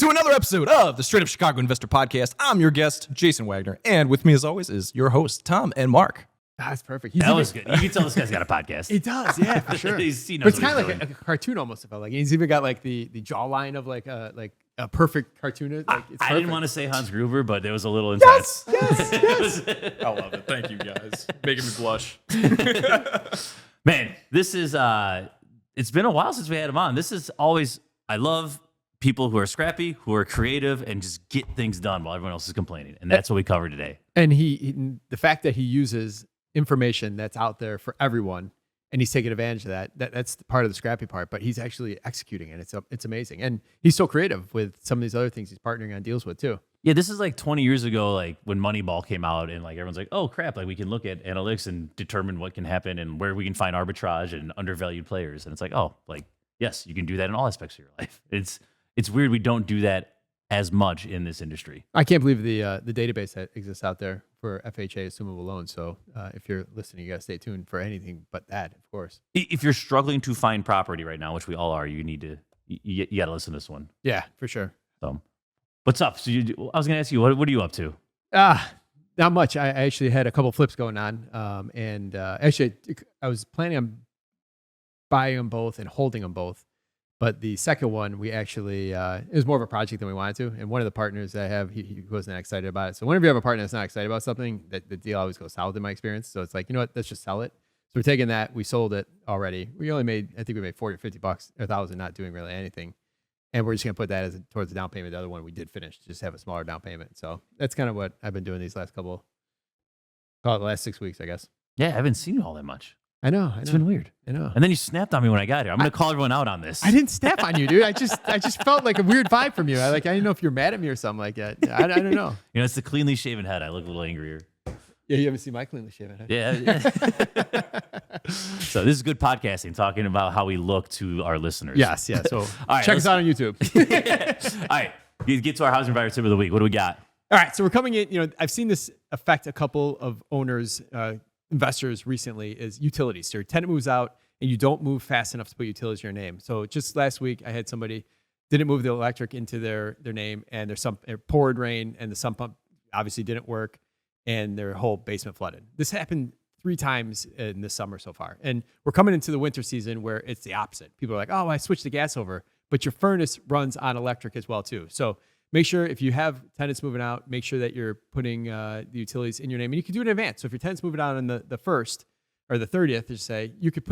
to another episode of the Straight Up Chicago Investor Podcast. I'm your guest, Jason Wagner, and with me as always is your host, Tom and Mark. That's perfect. That was good. You can tell this guy's got a podcast. He does, yeah, for sure. He But knows it's what kind of he's like doing. a cartoon almost. It felt like he's even got like the jawline of like a perfect cartoon. Like, it's I didn't perfect. want to say Hans Gruber, but it was a little intense. Yes. I love it. Thank you, guys. Making me blush. Man, this is it's been a while since we had him on. This is always, I love people who are scrappy, who are creative, and just get things done while everyone else is complaining. And that's what we covered today. And the fact that he uses information that's out there for everyone, and he's taking advantage of that's part of the scrappy part. But he's actually executing it. It's amazing, and he's so creative with some of these other things he's partnering on deals with too. Yeah, this is like 20 years ago, like when Moneyball came out, and like everyone's like, oh crap, like we can look at analytics and determine what can happen and where we can find arbitrage and undervalued players. And it's like, oh, like, yes, you can do that in all aspects of your life. It's weird we don't do that as much in this industry. I can't believe the database that exists out there for FHA assumable loans. So if you're listening, you got to stay tuned for anything but that, of course. If you're struggling to find property right now, which we all are, you need to, you got to listen to this one. Yeah, for sure. So, what's up? So I was going to ask you, what are you up to? Not much. I actually had a couple flips going on. And actually, I was planning on buying them both and holding them both. But the second one, we actually, it was more of a project than we wanted to. And one of the partners that I have, he wasn't excited about it. So whenever you have a partner that's not excited about something, the deal always goes south in my experience. So it's like, you know what, let's just sell it. So we're taking that. We sold it already. We only made, I think we made 40 or 50 bucks, or 1,000, not doing really anything. And we're just going to put that towards the down payment. The other one we did finish, just have a smaller down payment. So that's kind of what I've been doing these last the last 6 weeks, I guess. Yeah, I haven't seen you all that much. I know. It's been weird. I know. And then you snapped on me when I got here. I'm going to call everyone out on this. I didn't snap on you, dude. I just felt like a weird vibe from you. I didn't know if you're mad at me or something like that. I don't know. You know, it's the cleanly shaven head. I look a little angrier. Yeah, you haven't seen my cleanly shaven head. Yeah. So this is good podcasting, talking about how we look to our listeners. Yes. So All right, check us out on YouTube. All right. Get to our housing buyer tip of the week. What do we got? All right. So we're coming in. You know, I've seen this affect a couple of owners, investors recently, is utilities. So your tenant moves out and you don't move fast enough to put utilities in your name. So just last week, I had somebody didn't move the electric into their name, and there's it poured rain, and the sump pump obviously didn't work, and their whole basement flooded. This happened 3 times in this summer so far. And we're coming into the winter season where it's the opposite. People are like, oh, I switched the gas over, but your furnace runs on electric as well too. So make sure if you have tenants moving out, make sure that you're putting the utilities in your name. And you can do it in advance. So if your tenant's moving out on the 1st or the 30th, just say, you could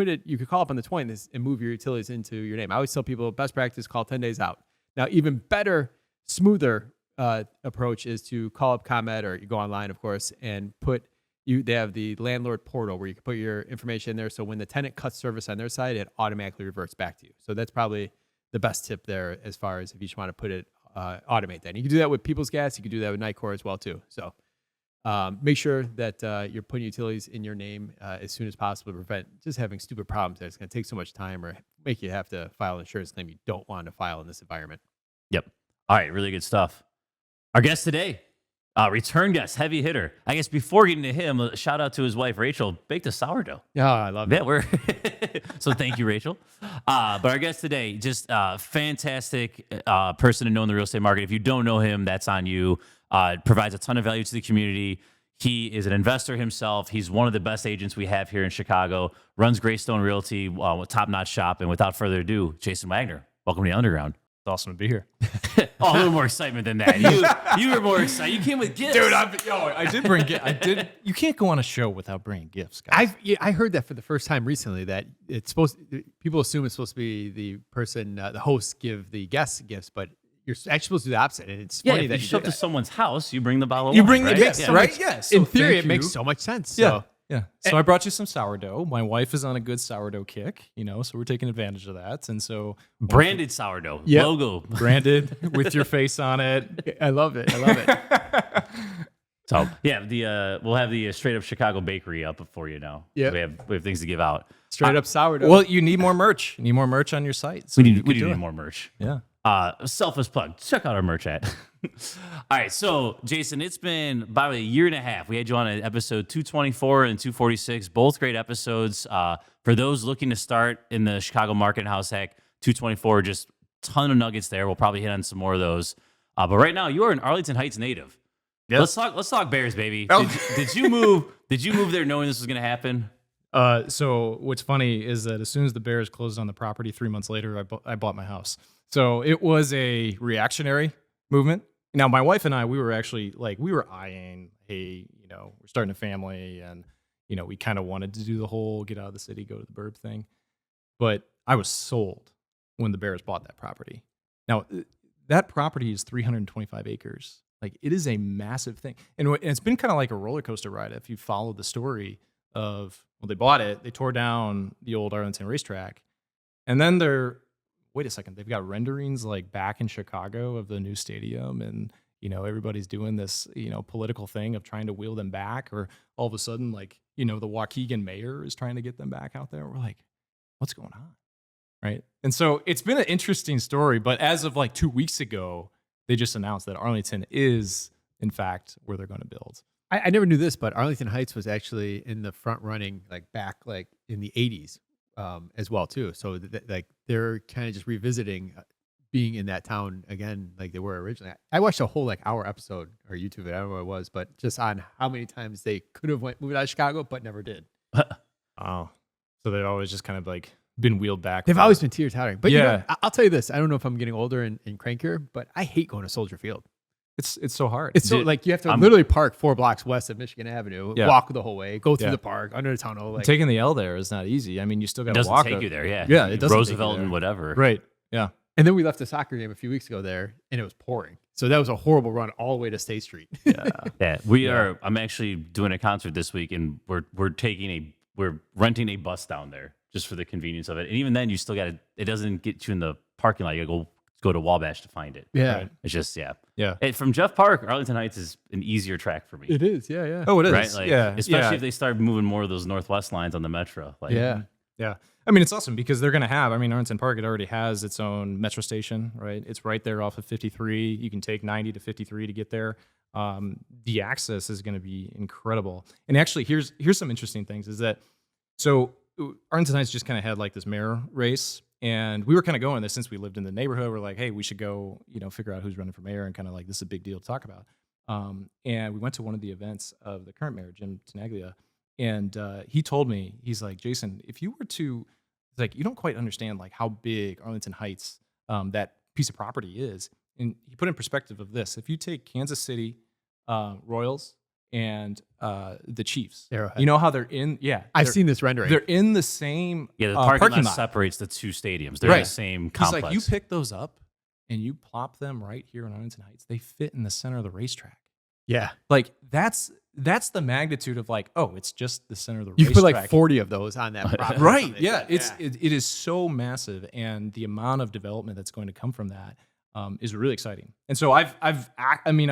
call up on the 20th and move your utilities into your name. I always tell people, best practice, call 10 days out. Now, even better, smoother approach is to call up ComEd, or you go online, of course, and they have the landlord portal where you can put your information in there. So when the tenant cuts service on their side, it automatically reverts back to you. So that's probably the best tip there, as far as if you just want to put it, automate that. And you can do that with People's Gas. You can do that with Nightcore as well too. So make sure that you're putting utilities in your name as soon as possible to prevent just having stupid problems that it's going to take so much time or make you have to file an insurance claim you don't want to file in this environment. Yep. All right. Really good stuff. Our guest today, return guest, heavy hitter. I guess before getting to him, a shout out to his wife, Rachel, baked a sourdough. Yeah, I love it. Yeah, so thank you, Rachel. But our guest today, just fantastic person to know in the real estate market. If you don't know him, that's on you. Provides a ton of value to the community. He is an investor himself. He's one of the best agents we have here in Chicago. Runs Greystone Realty, top-notch shop. And without further ado, Jason Wagner, welcome to the Underground. It's awesome to be here. Oh, a little more excitement than that. You were more excited. You came with gifts. Dude, I did bring gifts. You can't go on a show without bringing gifts, guys. I heard that for the first time recently, that people assume it's supposed to be the person, the host, give the guests gifts, but you're actually supposed to do the opposite. And it's funny if that you show up to someone's house, you bring the bottle of You wine, bring the right? gifts, Yeah. right? Yes. in theory, it makes so much sense. So. Yeah. So I brought you some sourdough. My wife is on a good sourdough kick, so we're taking advantage of that. And so Branded sourdough, Yep. logo. branded with your face on it. I love it. So yeah, we'll have the Straight Up Chicago Bakery up for you now. Yep. We have things to give out. Straight up sourdough. Well, you need more merch. You need more merch on your site. So We you do can need it. more merch. Yeah. Selfless plug. Check out our merch at. All right, so Jason, it's been about a year and a half. We had you on at episode 224 and 246, both great episodes. For those looking to start in the Chicago market and house hack, 224 just ton of nuggets there. We'll probably hit on some more of those. But right now, you are an Arlington Heights native. Yep. Let's talk Bears, baby. Oh. Did you move? Did you move there knowing this was going to happen? So what's funny is that as soon as the Bears closed on the property 3 months later, I bought my house. So it was a reactionary movement. Now, my wife and I, we were actually we were eyeing, hey, we're starting a family and, we kind of wanted to do the whole get out of the city, go to the burb thing. But I was sold when the Bears bought that property. Now, that property is 325 acres. Like, it is a massive thing. And it's been kind of like a roller coaster ride. If you follow the story of, they bought it, they tore down the old Arlington racetrack. And then wait a second, they've got renderings like back in Chicago of the new stadium. And, everybody's doing this, political thing of trying to wheel them back. Or all of a sudden, the Waukegan mayor is trying to get them back out there. We're like, what's going on? Right. And so it's been an interesting story. But as of 2 weeks ago, they just announced that Arlington is, in fact, where they're going to build. I never knew this, but Arlington Heights was actually in the front running, back in the 80s as well, too. So they're kind of just revisiting being in that town again, like they were originally. I watched a whole hour episode or YouTube, I don't know what it was, but just on how many times they could have moved out of Chicago, but never did. Oh, so they've always just kind of been wheeled back. They've always been teeter-tottering. But yeah, I'll tell you this. I don't know if I'm getting older and crankier, but I hate going to Soldier Field. It's so hard. It's so you have to literally park 4 blocks west of Michigan Avenue, walk the whole way, go through the park, under the tunnel. Taking the L there is not easy. I mean, you still got to walk. It doesn't take you there, yeah. Yeah, it doesn't. Roosevelt and whatever. Right. Yeah. And then we left a soccer game a few weeks ago there, and it was pouring. So that was a horrible run all the way to State Street. Yeah. I'm actually doing a concert this week, and we're renting a bus down there just for the convenience of it. And even then, you still got to. It doesn't get you in the parking lot. You got to go to Wabash to find it. Yeah. Right? It's just Yeah. From Jeff Park, Arlington Heights is an easier track for me. It is. Yeah. Oh, it is. Right. Yeah. Especially if they start moving more of those northwest lines on the metro. Yeah. I mean, it's awesome because they're going to have, Arlington Park, it already has its own metro station, right? It's right there off of 53. You can take 90 to 53 to get there. The access is going to be incredible. And actually, here's some interesting things is that, so Arlington Heights just kind of had this mayor race. And we were kind of going this since we lived in the neighborhood. We're like, hey, we should go, figure out who's running for mayor and kind of this is a big deal to talk about. And we went to one of the events of the current mayor, Jim Tenaglia. And he told me, he's like, Jason, if you were to, you don't quite understand how big Arlington Heights, that piece of property is. And he put in perspective of this. If you take Kansas City Royals and the Chiefs, Arrowhead. You know how they're in, I've seen this rendering. They're in the same the parking lot lot. separates the two stadiums. They're in the same complex. He's you pick those up and you plop them right here in Arlington Heights. They fit in the center of the racetrack. Yeah. That's the magnitude of it's just the center of the you racetrack. You put 40 of those on that property. Right. Yeah. It is so massive. And the amount of development that's going to come from that is really exciting. And so I've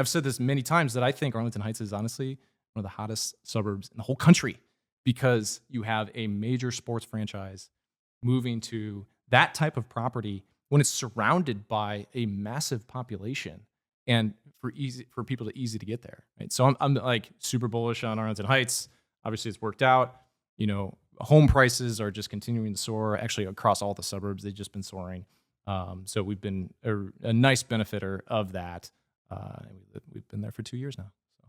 said this many times that I think Arlington Heights is honestly one of the hottest suburbs in the whole country because you have a major sports franchise moving to that type of property when it's surrounded by a massive population and for people to easy to get there. Right. So I'm super bullish on Arlington Heights. Obviously it's worked out. Home prices are just continuing to soar. Actually across all the suburbs, they've just been soaring. So we've been a nice benefiter of that. We've been there for 2 years now. So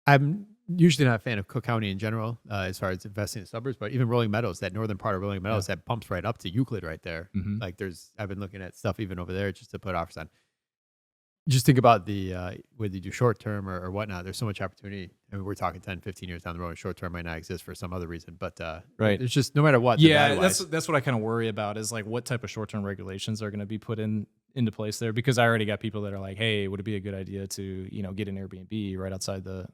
I'm usually not a fan of Cook County in general, as far as investing in suburbs, but even Rolling Meadows, that northern part of Rolling Meadows, that bumps right up to Euclid right there. Mm-hmm. I've been looking at stuff even over there just to put offers on. Just think about whether you do short term or whatnot. There's so much opportunity. We're talking 10, 15 years down the road. And short term might not exist for some other reason, but it's just no matter what. Yeah, that's what I kind of worry about is what type of short term regulations are going to be put into place there because I already got people that are like, hey, would it be a good idea to get an Airbnb right outside the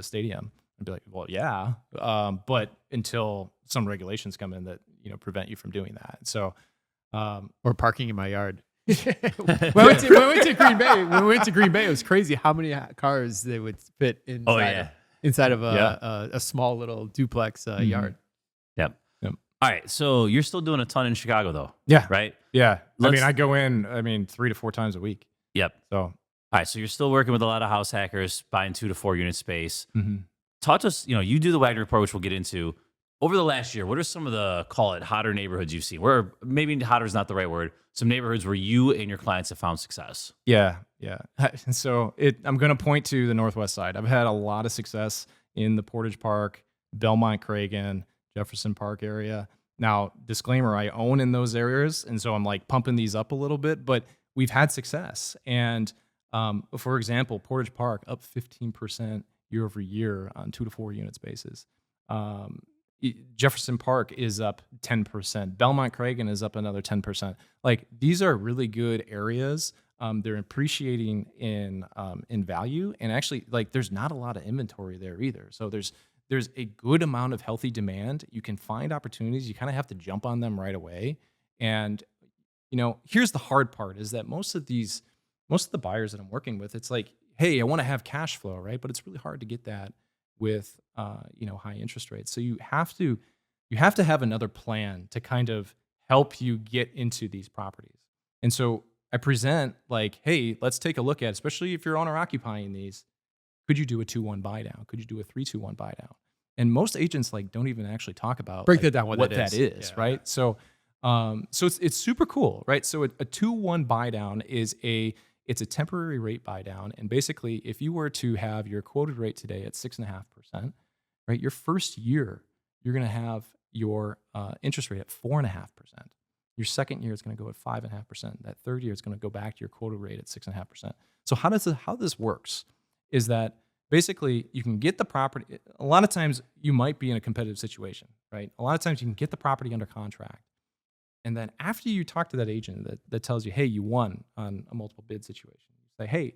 stadium? I'd be like, well, yeah, but until some regulations come in that prevent you from doing that. So or parking in my yard. when we went to Green Bay, it was crazy how many cars they would fit inside of a small little duplex yard. Yep. All right, so you're still doing a ton in Chicago, though. Yeah. Right. Yeah. I go in. 3 to 4 times a week. Yep. So all right, so you're still working with a lot of house hackers, buying 2 to 4 unit space. Mm-hmm. Talk to us. You do the Wagner Report, which we'll get into. Over the last year, what are some of the, call it, hotter neighborhoods you've seen? Where maybe hotter is not the right word. Some neighborhoods where you and your clients have found success. Yeah, yeah. So I'm going to point to the Northwest side. I've had a lot of success in the Portage Park, Belmont, Cragen, Jefferson Park area. Now, disclaimer, I own in those areas, and so I'm like pumping these up a little bit, but we've had success. And for example, Portage Park up 15% year over year on 2 to 4 unit spaces. Jefferson Park is up 10%. Belmont Cragen is up another 10%. Like, these are really good areas. They're appreciating in value, and actually, like, there's not a lot of inventory there either. So there's a good amount of healthy demand. You can find opportunities. You kind of have to jump on them right away. And here's the hard part: is that most of the buyers that I'm working with, it's like, hey, I want to have cash flow, right? But it's really hard to get that with high interest rates. So you have to have another plan to kind of help you get into these properties. And so I present like, hey, let's take a look at, especially if you're owner occupying these, could you do a 2-1 buy down? Could you do a 3-2-1 buy down? And most agents like don't even actually talk about Break that down, what that is, yeah. right? So it's super cool, right? So a 2-1 buy down it's a temporary rate buy down. And basically, if you were to have your quoted rate today at 6.5%, right, your first year, you're going to have your interest rate at 4.5%. Your second year is going to go at 5.5%. That third year is going to go back to your quoted rate at 6.5%. So how this works is that basically you can get the property. A lot of times you might be in a competitive situation, right? A lot of times you can get the property under contract. And then after you talk to that agent that tells you, hey, you won on a multiple bid situation, you say, hey,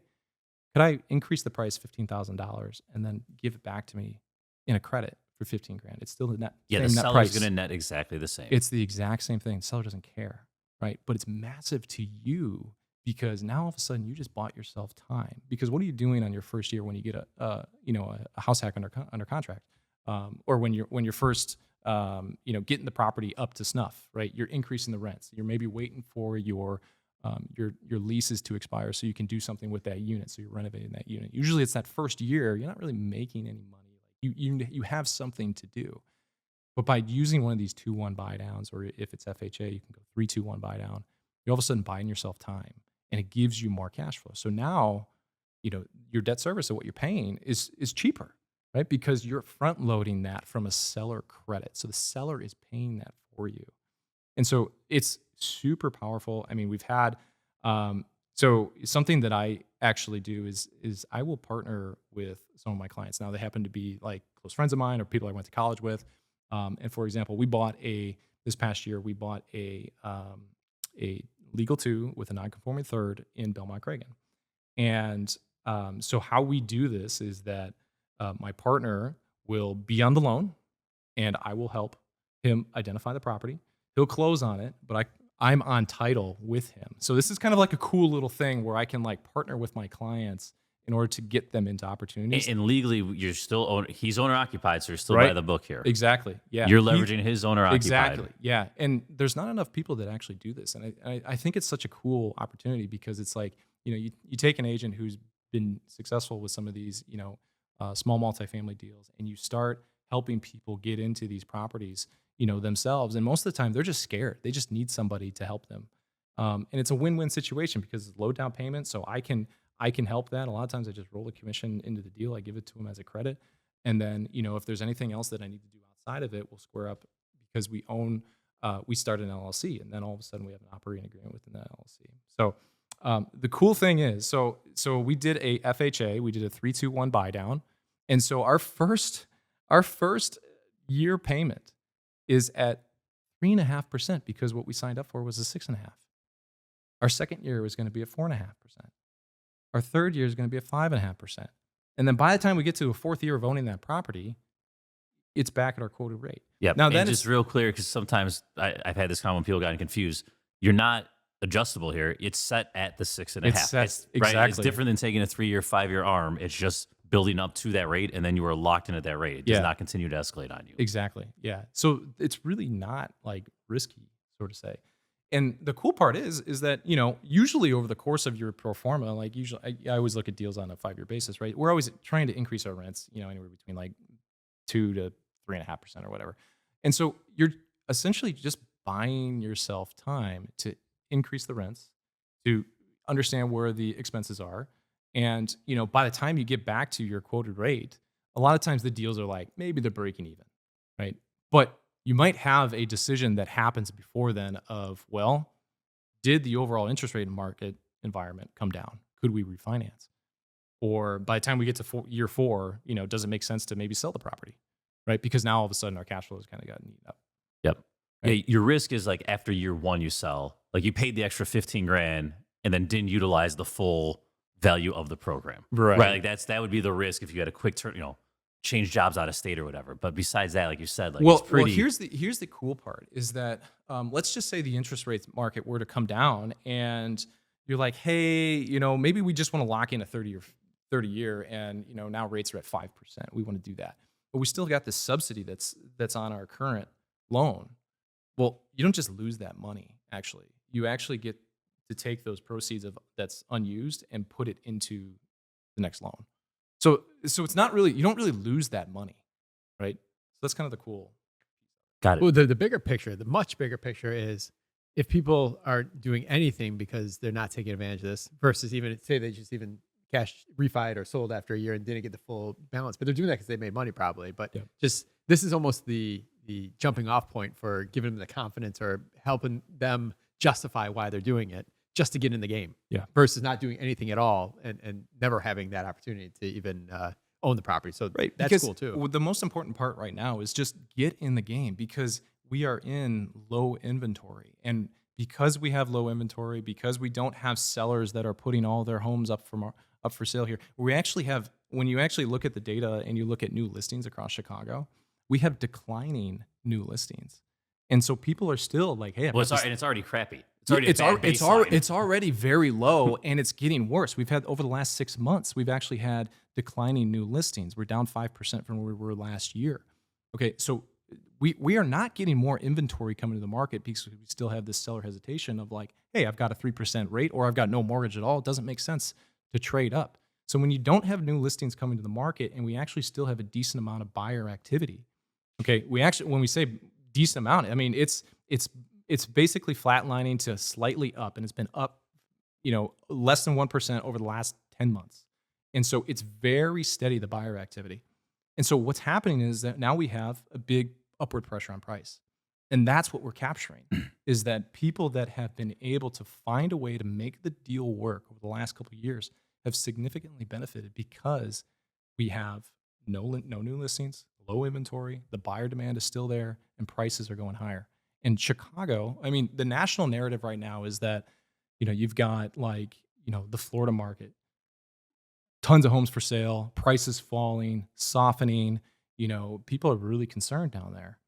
could I increase the price $15,000 and then give it back to me in a credit for $15,000? It's still the net. Yeah, the same net seller's price. going to net exactly the same. It's the exact same thing. The seller doesn't care, right? But it's massive to you because now all of a sudden you just bought yourself time. Because what are you doing on your first year when you get a house hack under contract, or when you're first getting the property up to snuff, right? You're increasing the rents. You're maybe waiting for your leases to expire so you can do something with that unit. So you're renovating that unit. Usually it's that first year you're not really making any money. You have something to do. But by using one of these 2-1 buy downs, or if it's FHA, you can go 3-2-1 buy down. You're all of a sudden buying yourself time, and it gives you more cash flow. So now, your debt service of what you're paying is cheaper, right? Because you're front loading that from a seller credit. So the seller is paying that for you. And so it's super powerful. I mean, we've had, so something that I actually do is I will partner with some of my clients. Now they happen to be like close friends of mine or people I went to college with. And for example, this past year, we bought a legal 2 with a non-conforming third in Belmont Cragen. And so how we do this is that my partner will be on the loan, and I will help him identify the property. He'll close on it, but I'm on title with him. So this is kind of like a cool little thing where I can like partner with my clients in order to get them into opportunities. And legally, you're still he's owner occupied, so you're still by the book here. Exactly. Yeah. You're leveraging his owner occupied. Exactly. Yeah. And there's not enough people that actually do this. And I think it's such a cool opportunity because it's like, you take an agent who's been successful with some of these, small multifamily deals, and you start helping people get into these properties, themselves. And most of the time they're just scared. They just need somebody to help them. And it's a win-win situation because it's low down payment. So I can help that. A lot of times I just roll the commission into the deal. I give it to them as a credit. And then, if there's anything else that I need to do outside of it, we'll square up because we start an LLC, and then all of a sudden we have an operating agreement within that LLC. So the cool thing is, so we did a FHA, we did a 3-2-1 buy down. And so our first year payment is at 3.5% because what we signed up for was a 6.5. Our second year was going to be at 4.5%. Our third year is going to be at 5.5%. And then by the time we get to a fourth year of owning that property, it's back at our quoted rate. Yeah. Now and then just real clear, because sometimes I've had this comment when people got confused. You're not adjustable here. It's set at the 6.5. It's set, right? exactly. It's different than taking a 3-year, 5-year ARM. It's just building up to that rate, and then you are locked in at that rate. It does not continue to escalate on you. Exactly. Yeah. So it's really not like risky, sort of say. And the cool part is that, usually over the course of your pro forma, like usually I always look at deals on a 5-year basis, right? We're always trying to increase our rents, anywhere between like 2 to 3.5% or whatever. And so you're essentially just buying yourself time to increase the rents, to understand where the expenses are. And, by the time you get back to your quoted rate, a lot of times the deals are like, maybe they're breaking even, right? But you might have a decision that happens before then of, well, did the overall interest rate market environment come down? Could we refinance? Or by the time we get to year 4, does it make sense to maybe sell the property, right? Because now all of a sudden our cash flow has kind of gotten eaten up. Yep. Right. Yeah, your risk is like after year 1 you sell, like you paid the extra 15 grand and then didn't utilize the full value of the program. Right. Like that would be the risk if you had a quick turn, change jobs out of state or whatever. But besides that, like you said, like it's pretty. Well, here's the cool part is that let's just say the interest rate market were to come down and you're like, hey, maybe we just want to lock in a 30 year and now rates are at 5%. We want to do that. But we still got this subsidy that's on our current loan. Well, you don't just lose that money, actually. You actually get to take those proceeds that's unused and put it into the next loan. So it's not really, you don't really lose that money, right? So that's kind of the cool. Got it. Well, the bigger picture, the much bigger picture is if people are doing anything because they're not taking advantage of this versus even say they just even cash refied or sold after a year and didn't get the full balance, but they're doing that because they made money probably. But just this is almost the jumping off point for giving them the confidence or helping them justify why they're doing it just to get in the game. Yeah. Versus not doing anything at all and never having that opportunity to even own the property. So Right. that's Because cool too. The most important part right now is just get in the game because we are in low inventory. And because we have low inventory, because we don't have sellers that are putting all their homes up for sale here, we actually have, when you actually look at the data and you look at new listings across Chicago, we have declining new listings. And so people are still like, hey, and it's already crappy. It's already very low and it's getting worse. We've had over the last 6 months, we've actually had declining new listings. We're down 5% from where we were last year. Okay, so we are not getting more inventory coming to the market because we still have this seller hesitation of like, hey, I've got a 3% rate or I've got no mortgage at all. It doesn't make sense to trade up. So when you don't have new listings coming to the market and we actually still have a decent amount of buyer activity, okay, when we say decent amount, I mean, it's basically flatlining to slightly up, and it's been up, less than 1% over the last 10 months. And so it's very steady, the buyer activity. And so what's happening is that now we have a big upward pressure on price. And that's what we're capturing is that people that have been able to find a way to make the deal work over the last couple of years have significantly benefited because we have no new listings, low inventory, the buyer demand is still there, and prices are going higher. In Chicago, I mean, the national narrative right now is that, you've got the Florida market, tons of homes for sale, prices falling, softening, people are really concerned down there.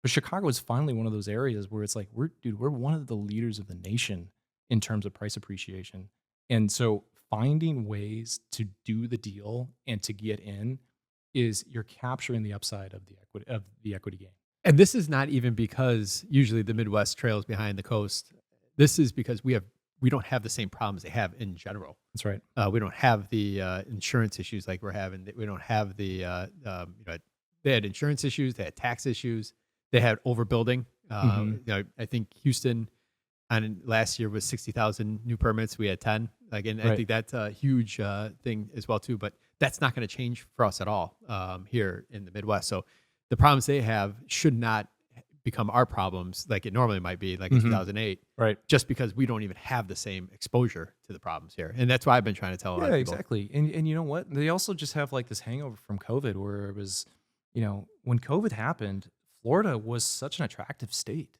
But Chicago is finally one of those areas where it's like, we're one of the leaders of the nation in terms of price appreciation. And so finding ways to do the deal and to get in is you're capturing the upside of the equity gain. And this is not even because usually the Midwest trails behind the coast. This is because we don't have the same problems they have in general. That's right. We don't have the insurance issues like we're having. We don't have the they had insurance issues, they had tax issues, they had overbuilding. I think Houston last year was 60,000 new permits. We had 10. Again, I think that's a huge thing as well too. But that's not going to change for us at all here in the Midwest. So the problems they have should not become our problems like it normally might be, like in 2008. Right. Just because we don't even have the same exposure to the problems here. And that's why I've been trying to tell a lot of people. Exactly. And you know what? They also just have like this hangover from COVID where it was, when COVID happened, Florida was such an attractive state,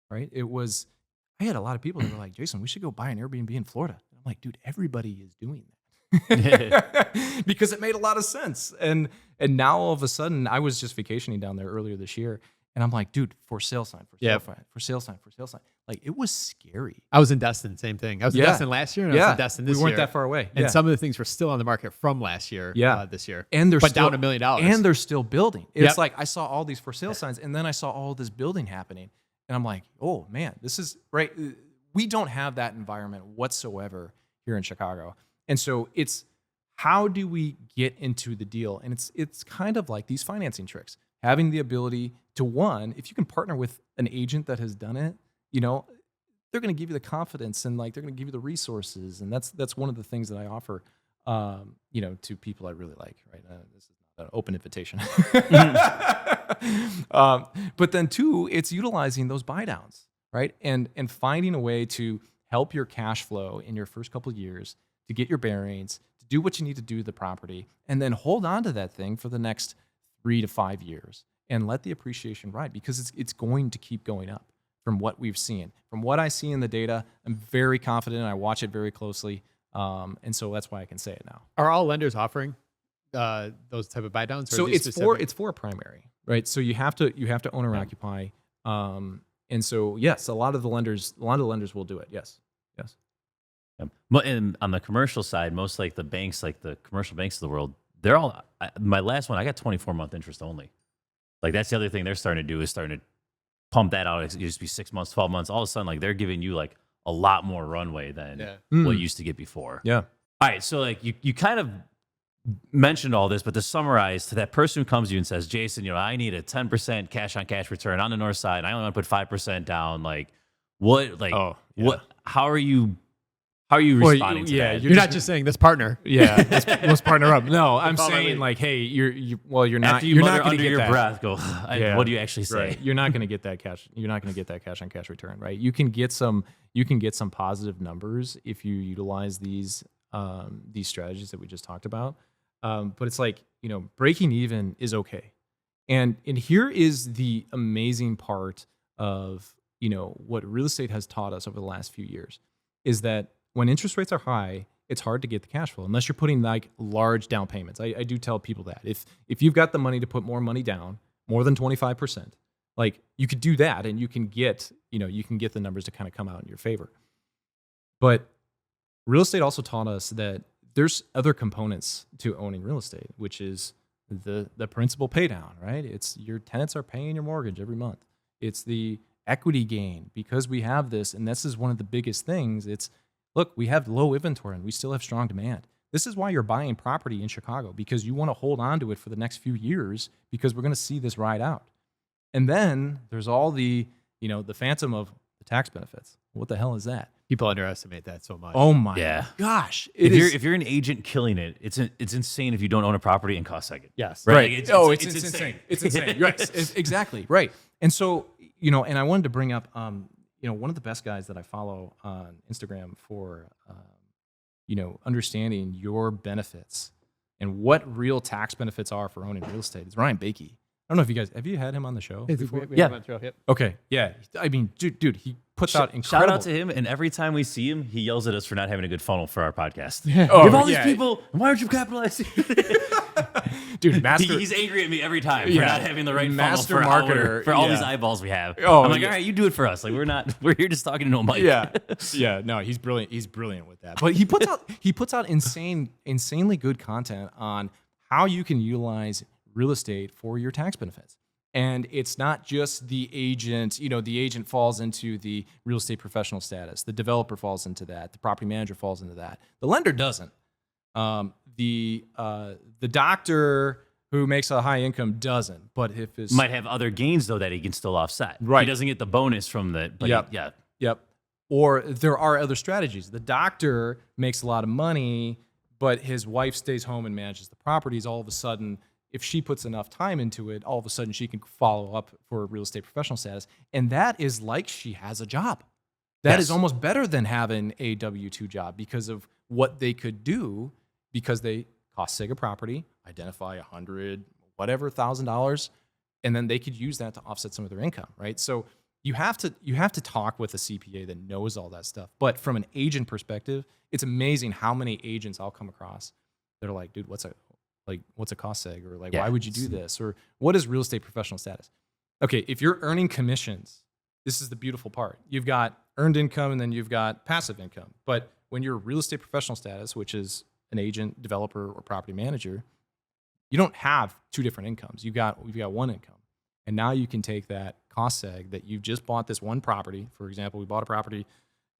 right? I had a lot of people that were like, Jason, we should go buy an Airbnb in Florida. And I'm like, dude, everybody is doing that. Because it made a lot of sense. And now all of a sudden, I was just vacationing down there earlier this year. And I'm like, dude, for sale sign. Like, it was scary. I was in Destin, same thing. I was in Destin last year and I was in Destin this year. We weren't that far away. And some of the things were still on the market from last year, this year. And they're down $1 million. And they're still building. It's like I saw all these for sale signs and then I saw all this building happening. And I'm like, oh man, this is right. We don't have that environment whatsoever here in Chicago. And so it's how do we get into the deal? And it's kind of like these financing tricks. having the ability to, one, if you can partner with an agent that has done it, they're going to give you the confidence and like they're going to give you the resources, and that's one of the things that I offer, to people I really like. Right, this is not an open invitation, but then two, it's utilizing those buy downs, right, and finding a way to help your cash flow in your first couple of years to get your bearings, to do what you need to do to the property, and then hold on to that thing for the next 3 to 5 years and let the appreciation ride, because it's going to keep going up. From what we've seen, from what I see in the data, I'm very confident. I watch it very closely, and so that's why I can say it now. Are all lenders offering those type of buy downs? So it's for a primary, right? So you have to owner occupy, and so yes, a lot of the lenders will do it. Yes. Well, and on the commercial side, most like the banks, like the commercial banks of the world, they're all. My last one, I got 24-month interest only. Like that's the other thing they're starting to do is starting to pump that out. It used to be 6 months, 12 months. All of a sudden, like they're giving you like a lot more runway than what you used to get before. Yeah. All right. So like you kind of mentioned all this, but to summarize, to that person who comes to you and says, Jason, I need a 10% cash on cash return on the north side. I only want to put 5% down. Like what? Like what? How are you responding to that? You're not just saying this partner. Yeah, let's partner up. No, I'm saying like, hey, you're not. After you you're mutter not going to under get your that. breath, go. What do you actually say? Right. You're not going to get that cash. You're not going to get that cash on cash return, right? You can get some positive numbers if you utilize these strategies that we just talked about. But it's like breaking even is okay, and here is the amazing part of what real estate has taught us over the last few years is that when interest rates are high, it's hard to get the cash flow unless you're putting like large down payments. I do tell people that if you've got the money to put more money down, more than 25%, like you could do that and you can get the numbers to kind of come out in your favor. But real estate also taught us that there's other components to owning real estate, which is the principal pay down, right? It's your tenants are paying your mortgage every month. It's the equity gain because we have this, and this is one of the biggest things. Look, we have low inventory and we still have strong demand. This is why you're buying property in Chicago, because you want to hold on to it for the next few years because we're going to see this ride out. And then there's all the phantom of the tax benefits. What the hell is that? People underestimate that so much. Oh my gosh. If you're an agent killing it, it's insane if you don't own a property and cost second. Yes. Right. It's insane. It's insane. Right. Exactly. Right. And so, and I wanted to bring up, one of the best guys that I follow on Instagram for, understanding your benefits and what real tax benefits are for owning real estate is Ryan Bakey. I don't know if you guys, have you had him on the show before? Okay. Yeah. I mean, dude, he puts out incredible. Shout out to him. And every time we see him, he yells at us for not having a good funnel for our podcast. Oh, you have all these people. Why aren't you capitalizing? Dude, he's angry at me every time for not having the right master funnel marketer for all these eyeballs we have. Oh, I'm like, all right, you do it for us. Like we're here just talking to no mic. Yeah. No, he's brilliant. He's brilliant with that. But he puts out insanely good content on how you can utilize real estate for your tax benefits. And it's not just the agent, the agent falls into the real estate professional status. The developer falls into that. The property manager falls into that. The lender doesn't. The doctor who makes a high income doesn't. But if his might have other gains though that he can still offset. Right. He doesn't get the bonus from the. But Yep. Or there are other strategies. The doctor makes a lot of money, but his wife stays home and manages the properties. All of a sudden, if she puts enough time into it, all of a sudden she can follow up for a real estate professional status. And that is like she has a job. That is almost better than having a W-2 job because of what they could do, because they cost seg a property, identify $100,000, and then they could use that to offset some of their income, right? So you have to talk with a CPA that knows all that stuff. But from an agent perspective, it's amazing how many agents I'll come across that are like, dude, what's a cost seg? Or like, why would you do this? Or what is real estate professional status? Okay, if you're earning commissions, this is the beautiful part. You've got earned income and then you've got passive income. But when you're real estate professional status, which is an agent, developer, or property manager, you don't have two different incomes. We've got one income. And now you can take that cost seg that you've just bought this one property. For example, we bought a property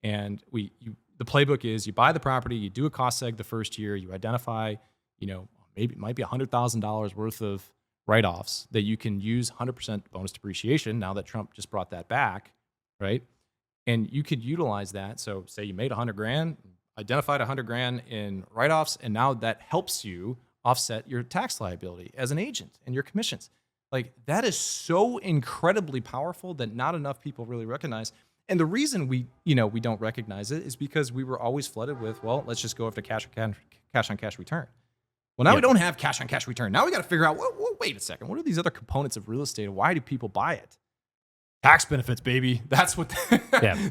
and the playbook is you buy the property, you do a cost seg the first year, you identify, maybe it might be $100,000 worth of write-offs that you can use 100% bonus depreciation now that Trump just brought that back, right? And you could utilize that. So say you made $100,000, identified $100,000 in write-offs, and now that helps you offset your tax liability as an agent and your commissions. Like, that is so incredibly powerful that not enough people really recognize. And the reason we don't recognize it is because we were always flooded with, well, let's just go after cash on cash return. Well, now we don't have cash on cash return. Now we got to figure out, wait a second, what are these other components of real estate? Why do people buy it? Tax benefits, baby. That's what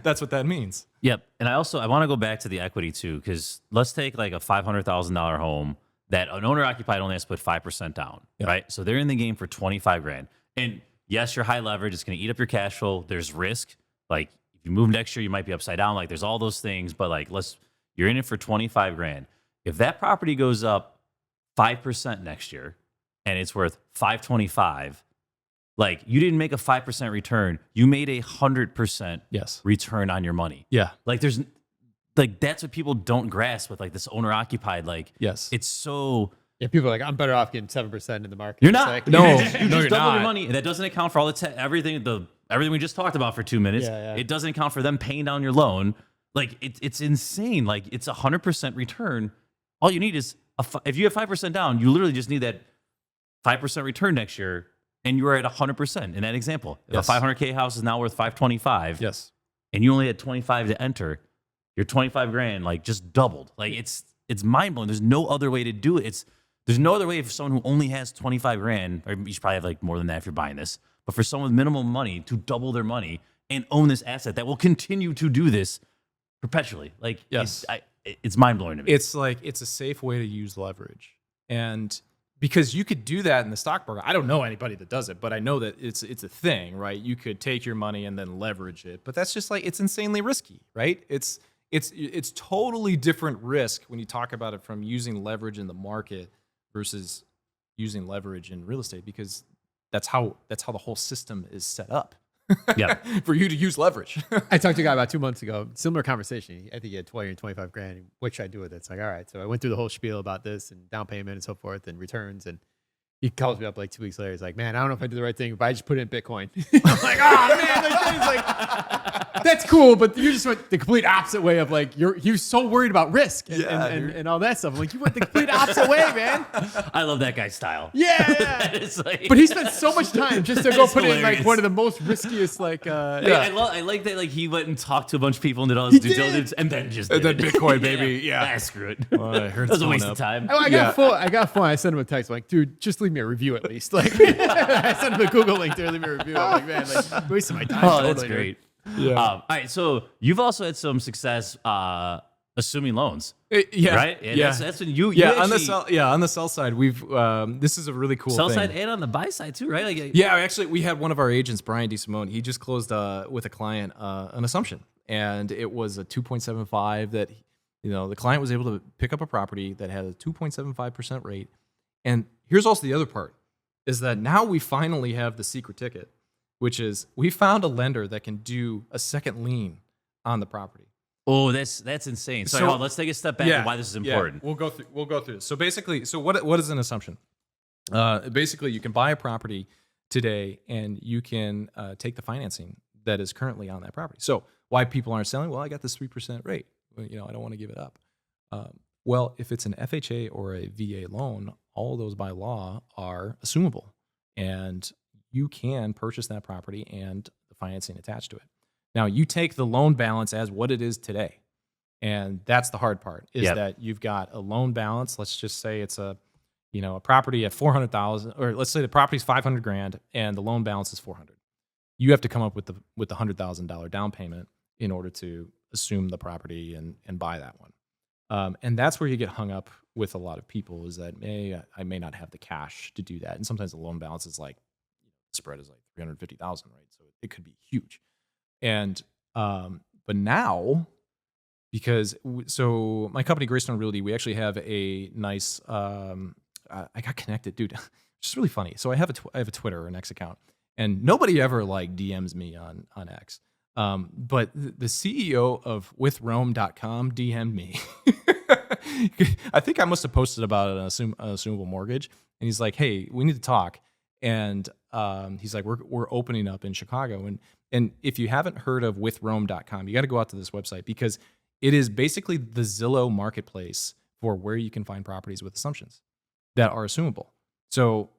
that's what that means. Yep. And I want to go back to the equity too, because let's take like a $500,000 home that an owner occupied only has to put 5% down, right? So they're in the game for $25,000. And yes, you're high leverage. It's going to eat up your cash flow. There's risk. Like if you move next year, you might be upside down. Like there's all those things, but like you're in it for $25,000. If that property goes up 5% next year and it's worth $525,000, like you didn't make a 5% return, you made 100% return on your money. Yeah. Like that's what people don't grasp with like this owner occupied. Like it's so. Yeah, people are like, I'm better off getting 7% in the market. You're not. Like, You just double your money, and that doesn't account for all everything we just talked about for 2 minutes. It doesn't account for them paying down your loan. Like it's insane. Like it's 100% return. All you need is if you have 5% down, you literally just need that 5% return next year, and you are at 100% in that example. If a $500K house is now worth $525,000, and you only had $25,000 to enter, your $25,000 like just doubled. Like it's mind blowing. There's no other way to do it. There's no other way for someone who only has $25,000, or you should probably have like more than that if you're buying this, but for someone with minimum money to double their money and own this asset that will continue to do this perpetually. Like it's mind blowing to me. It's like, it's a safe way to use leverage. And because you could do that in the stock market. I don't know anybody that does it, but I know that it's a thing, right? You could take your money and then leverage it, but that's just like, it's insanely risky, right? It's totally different risk when you talk about it from using leverage in the market versus using leverage in real estate, because that's how the whole system is set up. Yeah, for you to use leverage. I talked to a guy about 2 months ago, similar conversation. I think he had 20 or 25 grand. What should I do with it? It's like, all right. So I went through the whole spiel about this and down payment and so forth and returns. And he calls me up like 2 weeks later. He's like, man, I don't know if I did the right thing, but I just put it in Bitcoin. I'm like, oh man, he's like, that's cool, but you just went the complete opposite way of like, you're so worried about risk and all that stuff. I'm like, you went the complete opposite way, man. I love that guy's style. Yeah. Like, but he spent so much time just to go put it in like hilarious. one of the most riskiest, like, I like that. Like he went and talked to a bunch of people and did all his due diligence, and then just did then it. Bitcoin, baby. Yeah. Screw it. Well, I heard That was a it's waste going of time. I got phone. I sent him a text. I'm like, dude, just leave me a review at least. Like, I sent him a Google link there. Leave me a review. I'm like, man, like, wasting my time. Oh, that's totally, great. Yeah. All right. So you've also had some success assuming loans. Yeah. Right. Yeah. That's when you on actually, the sell side, we've this is a really cool sell thing. side and on the buy side too, right? Like, Yeah, actually, we had one of our agents, Brian DeSimone. He just closed with a client an assumption, and it was a 2.75 that the client was able to pick up a property that had a 2.75% rate. And here's also the other part, is that now we finally have the secret ticket, which is we found a lender that can do a second lien on the property. Oh, that's insane. So let's take a step back and why this is important. We'll go through this. So basically, what is an assumption? Basically, you can buy a property today and you can take the financing that is currently on that property. So why people aren't selling? Well, I got this 3% rate. I don't want to give it up. Well, if it's an FHA or a VA loan, all those by law are assumable, and you can purchase that property and the financing attached to it. Now, you take the loan balance as what it is today, and that's the hard part, is that you've got a loan balance. Let's just say it's a property at $400,000, or let's say the property's $500,000 and the loan balance is $400,000. You have to come up with the $100,000 down payment in order to assume the property and buy that one. And that's where you get hung up with a lot of people, is that I may not have the cash to do that. And sometimes the loan balance is like, the spread is like $350,000, right? So it could be huge. And but now, because so my company Greystone Realty, we actually have a nice. I got connected, dude. It's just really funny. So I have a Twitter or an X account, and nobody ever like DMs me on X. But the CEO of withrome.com DM'd me. I think I must have posted about an assumable mortgage, and he's like, "Hey, we need to talk." And he's like, we're opening up in Chicago. And if you haven't heard of withrome.com, you got to go out to this website because it is basically the Zillow marketplace for where you can find properties with assumptions that are assumable. So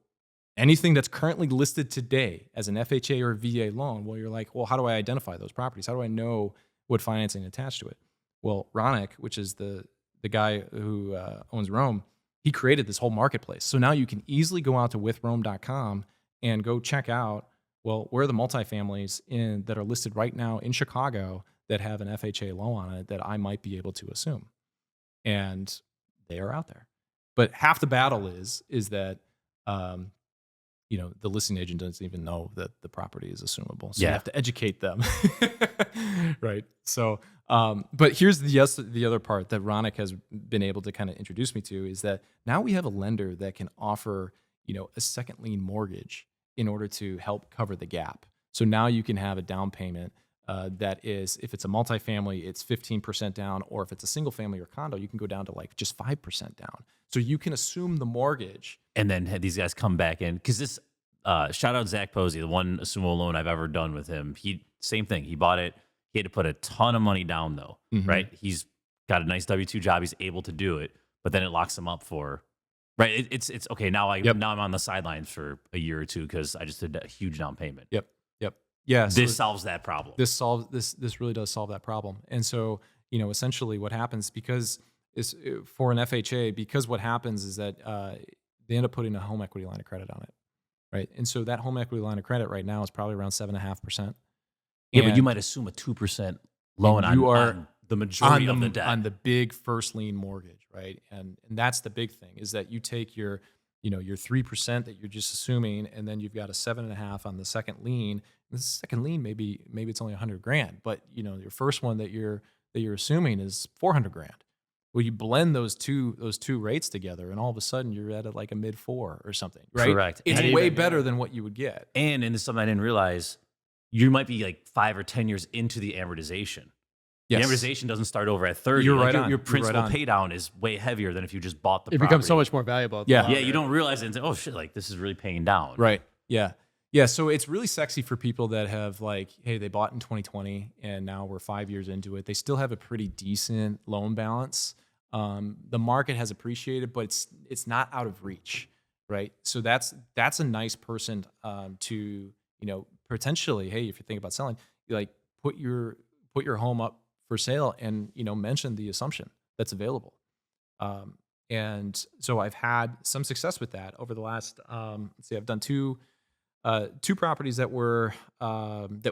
anything that's currently listed today as an FHA or VA loan, well, you're like, well, how do I identify those properties? How do I know what financing attached to it? Well, Ronick, which is the guy who owns Rome, he created this whole marketplace. So now you can easily go out to withrome.com and go check out, well, where are the multifamilies that are listed right now in Chicago that have an FHA loan on it that I might be able to assume. And they are out there. But half the battle is that the listing agent doesn't even know that the property is assumable. So you have to educate them. Right. So, but here's the other part that Ronick has been able to kind of introduce me to is that now we have a lender that can offer, a second lien mortgage in order to help cover the gap. So now you can have a down payment that is, if it's a multifamily, it's 15% down, or if it's a single family or condo, you can go down to like just 5% down. So you can assume the mortgage. And then have these guys come back in. Because this, shout out Zach Posey, the one assumable loan I've ever done with him. Same thing. He bought it. He had to put a ton of money down though, right? He's got a nice W-2 job. He's able to do it, but then it locks him up for, right? It's okay. Now I'm on the sidelines for a year or two because I just did a huge down payment. Yep. Yeah. This solves that problem. This really does solve that problem. And so, essentially what happens for an FHA, because what happens is that they end up putting a home equity line of credit on it. Right. And so that home equity line of credit right now is probably around 7.5%. Yeah, but you might assume a 2% loan on the majority of the debt. On the big first lien mortgage, right? And that's the big thing is that you take your 3% that you're just assuming, and then you've got a 7.5 on the second lien. And the second lien, maybe it's only $100,000, but your first one that you're assuming is $400,000. Well, you blend those two rates together, and all of a sudden you're at like a mid-4 or something, right? Correct. It's way better than what you would get. And this is something I didn't realize. You might be like 5 or 10 years into the amortization. Yes. The amortization doesn't start over at 30. You're right on. Your principal pay down is way heavier than if you just bought the property. It becomes so much more valuable. Yeah. Yeah, you don't realize it and say, oh shit, like this is really paying down. Right. Yeah. Yeah. So it's really sexy for people that have hey, they bought in 2020 and now we're 5 years into it. They still have a pretty decent loan balance. The market has appreciated, but it's not out of reach. Right. So that's a nice person to, potentially, hey, if you think about selling, put your home up for sale and, mention the assumption that's available. And so I've had some success with that over the last, I've done two properties that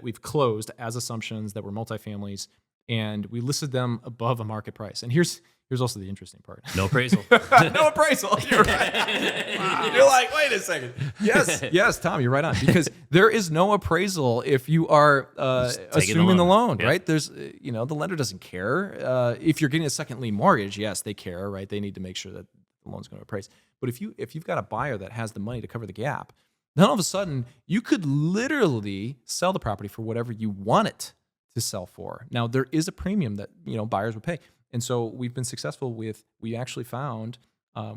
we've closed as assumptions that were multifamilies, and we listed them above a market price. And here's also the interesting part. No appraisal. No appraisal. You're right. Wow. You're like, wait a second. Yes, Tom, you're right on. Because there is no appraisal if you are assuming the loan, right? There's, the lender doesn't care. If you're getting a second lien mortgage, yes, they care, right? They need to make sure that the loan's going to appraise. But if you've got a buyer that has the money to cover the gap, then all of a sudden you could literally sell the property for whatever you want it to sell for. Now there is a premium that buyers would pay. And so we've been successful we actually found,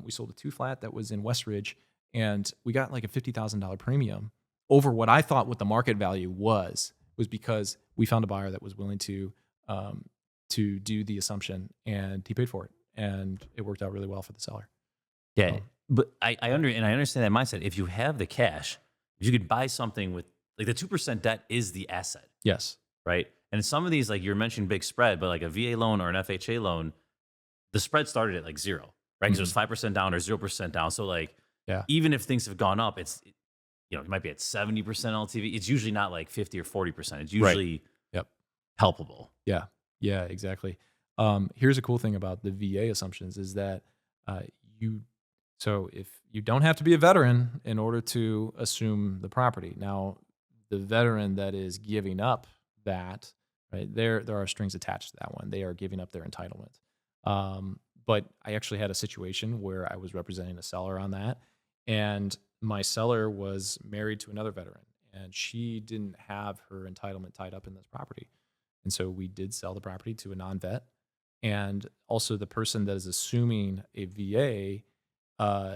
we sold a 2-flat that was in Westridge, and we got like a $50,000 premium over what I thought what the market value was because we found a buyer that was willing to do the assumption, and he paid for it. And it worked out really well for the seller. Yeah. But I understand that mindset. If you have the cash, if you could buy something with like the 2% debt is the asset. Yes. Right. And some of these, like you're mentioning big spread, but like a VA loan or an FHA loan, the spread started at like 0, right? Because it was 5% down or 0% down. So even if things have gone up, it might be at 70% LTV. It's usually not like 50 or 40%. It's usually helpable. Yeah. Yeah, exactly. Here's a cool thing about the VA assumptions is that so if you don't have to be a veteran in order to assume the property. Now, the veteran that is giving up that, right, there are strings attached to that one. They are giving up their entitlement. But I actually had a situation where I was representing a seller on that, and my seller was married to another veteran, and she didn't have her entitlement tied up in this property. And so we did sell the property to a non-vet, and also the person that is assuming a VA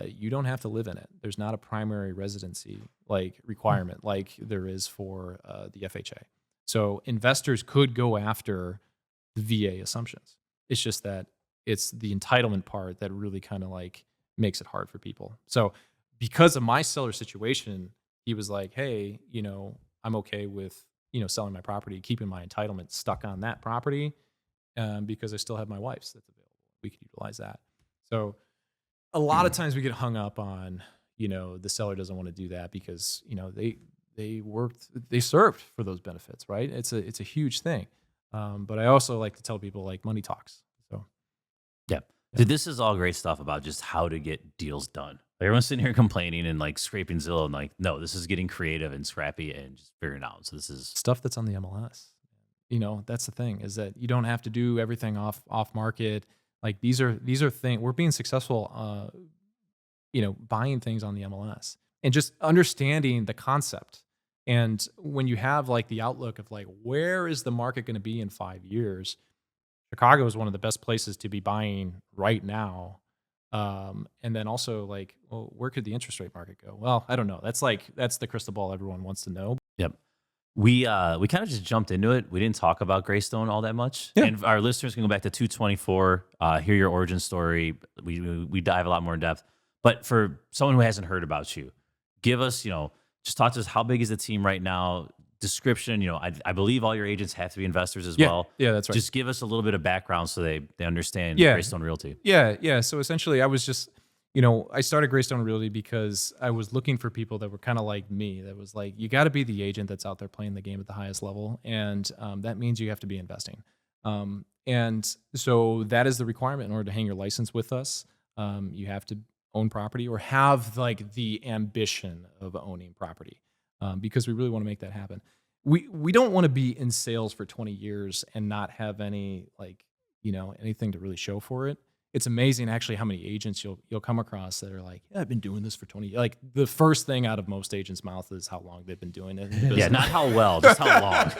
you don't have to live in it. There's not a primary residency like requirement like there is for the FHA. So investors could go after the VA assumptions. It's just that it's the entitlement part that really kind of like makes it hard for people. So because of my seller situation, he was like, hey, I'm okay with, selling my property, keeping my entitlement stuck on that property because I still have my wife's that's available. We could utilize that. So a lot of times we get hung up on, the seller doesn't want to do that because, they served for those benefits, right? It's a huge thing. But I also like to tell people like money talks. So Yeah. Dude, this is all great stuff about just how to get deals done. Everyone's sitting here complaining and like scraping Zillow and like, no, this is getting creative and scrappy and just figuring out. So this is stuff that's on the MLS. That's the thing is that you don't have to do everything off market. Like these are things we're being successful, buying things on the MLS and just understanding the concept. And when you have like the outlook of like, where is the market going to be in 5 years? Chicago is one of the best places to be buying right now. And then also like, well, where could the interest rate market go? Well, I don't know. That's the crystal ball everyone wants to know. Yep. We kind of just jumped into it. We didn't talk about Greystone all that much. Yeah. And our listeners can go back to 224, hear your origin story. We dive a lot more in depth. But for someone who hasn't heard about you, give us, just talk to us. How big is the team right now? Description, I believe all your agents have to be investors as well. Yeah, that's right. Just give us a little bit of background so they understand Yeah. Greystone Realty. Yeah. So essentially I was just, I started Greystone Realty because I was looking for people that were kind of like me. That was like, you got to be the agent that's out there playing the game at the highest level. And that means you have to be investing. And so that is the requirement in order to hang your license with us. You have to own property or have like the ambition of owning property. Because we really want to make that happen. We don't want to be in sales for 20 years and not have any anything to really show for it. It's amazing actually how many agents you'll come across that are like, yeah, I've been doing this for 20 years. Like the first thing out of most agents' mouth is how long they've been doing it. Yeah, not how well, just how long.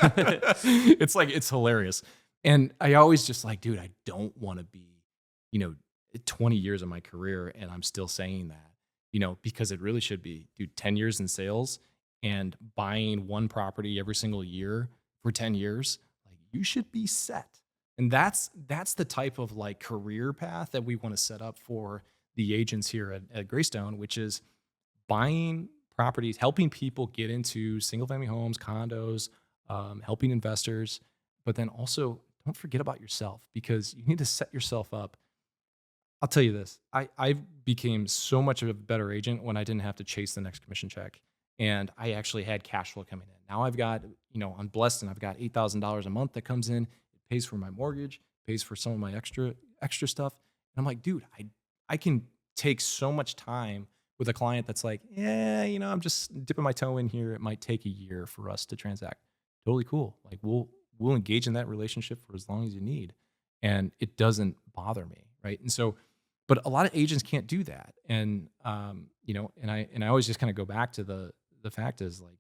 It's hilarious. And I always just like, dude, I don't want to be, 20 years of my career and I'm still saying that, because it really should be, dude, 10 years in sales and buying one property every single year for 10 years, like you should be set. And that's the type of like career path that we want to set up for the agents here at Greystone, which is buying properties, helping people get into single family homes, condos, helping investors, but then also don't forget about yourself because you need to set yourself up. I'll tell you this, I became so much of a better agent when I didn't have to chase the next commission check. And I actually had cash flow coming in. Now I've got, I'm blessed and I've got $8,000 a month that comes in. It pays for my mortgage, pays for some of my extra stuff. And I'm like, dude, I can take so much time with a client that's like, yeah, I'm just dipping my toe in here. It might take a year for us to transact. Totally cool. Like we'll engage in that relationship for as long as you need. And it doesn't bother me. Right. And so, but a lot of agents can't do that. And, and I always just kind of go back to the fact is like,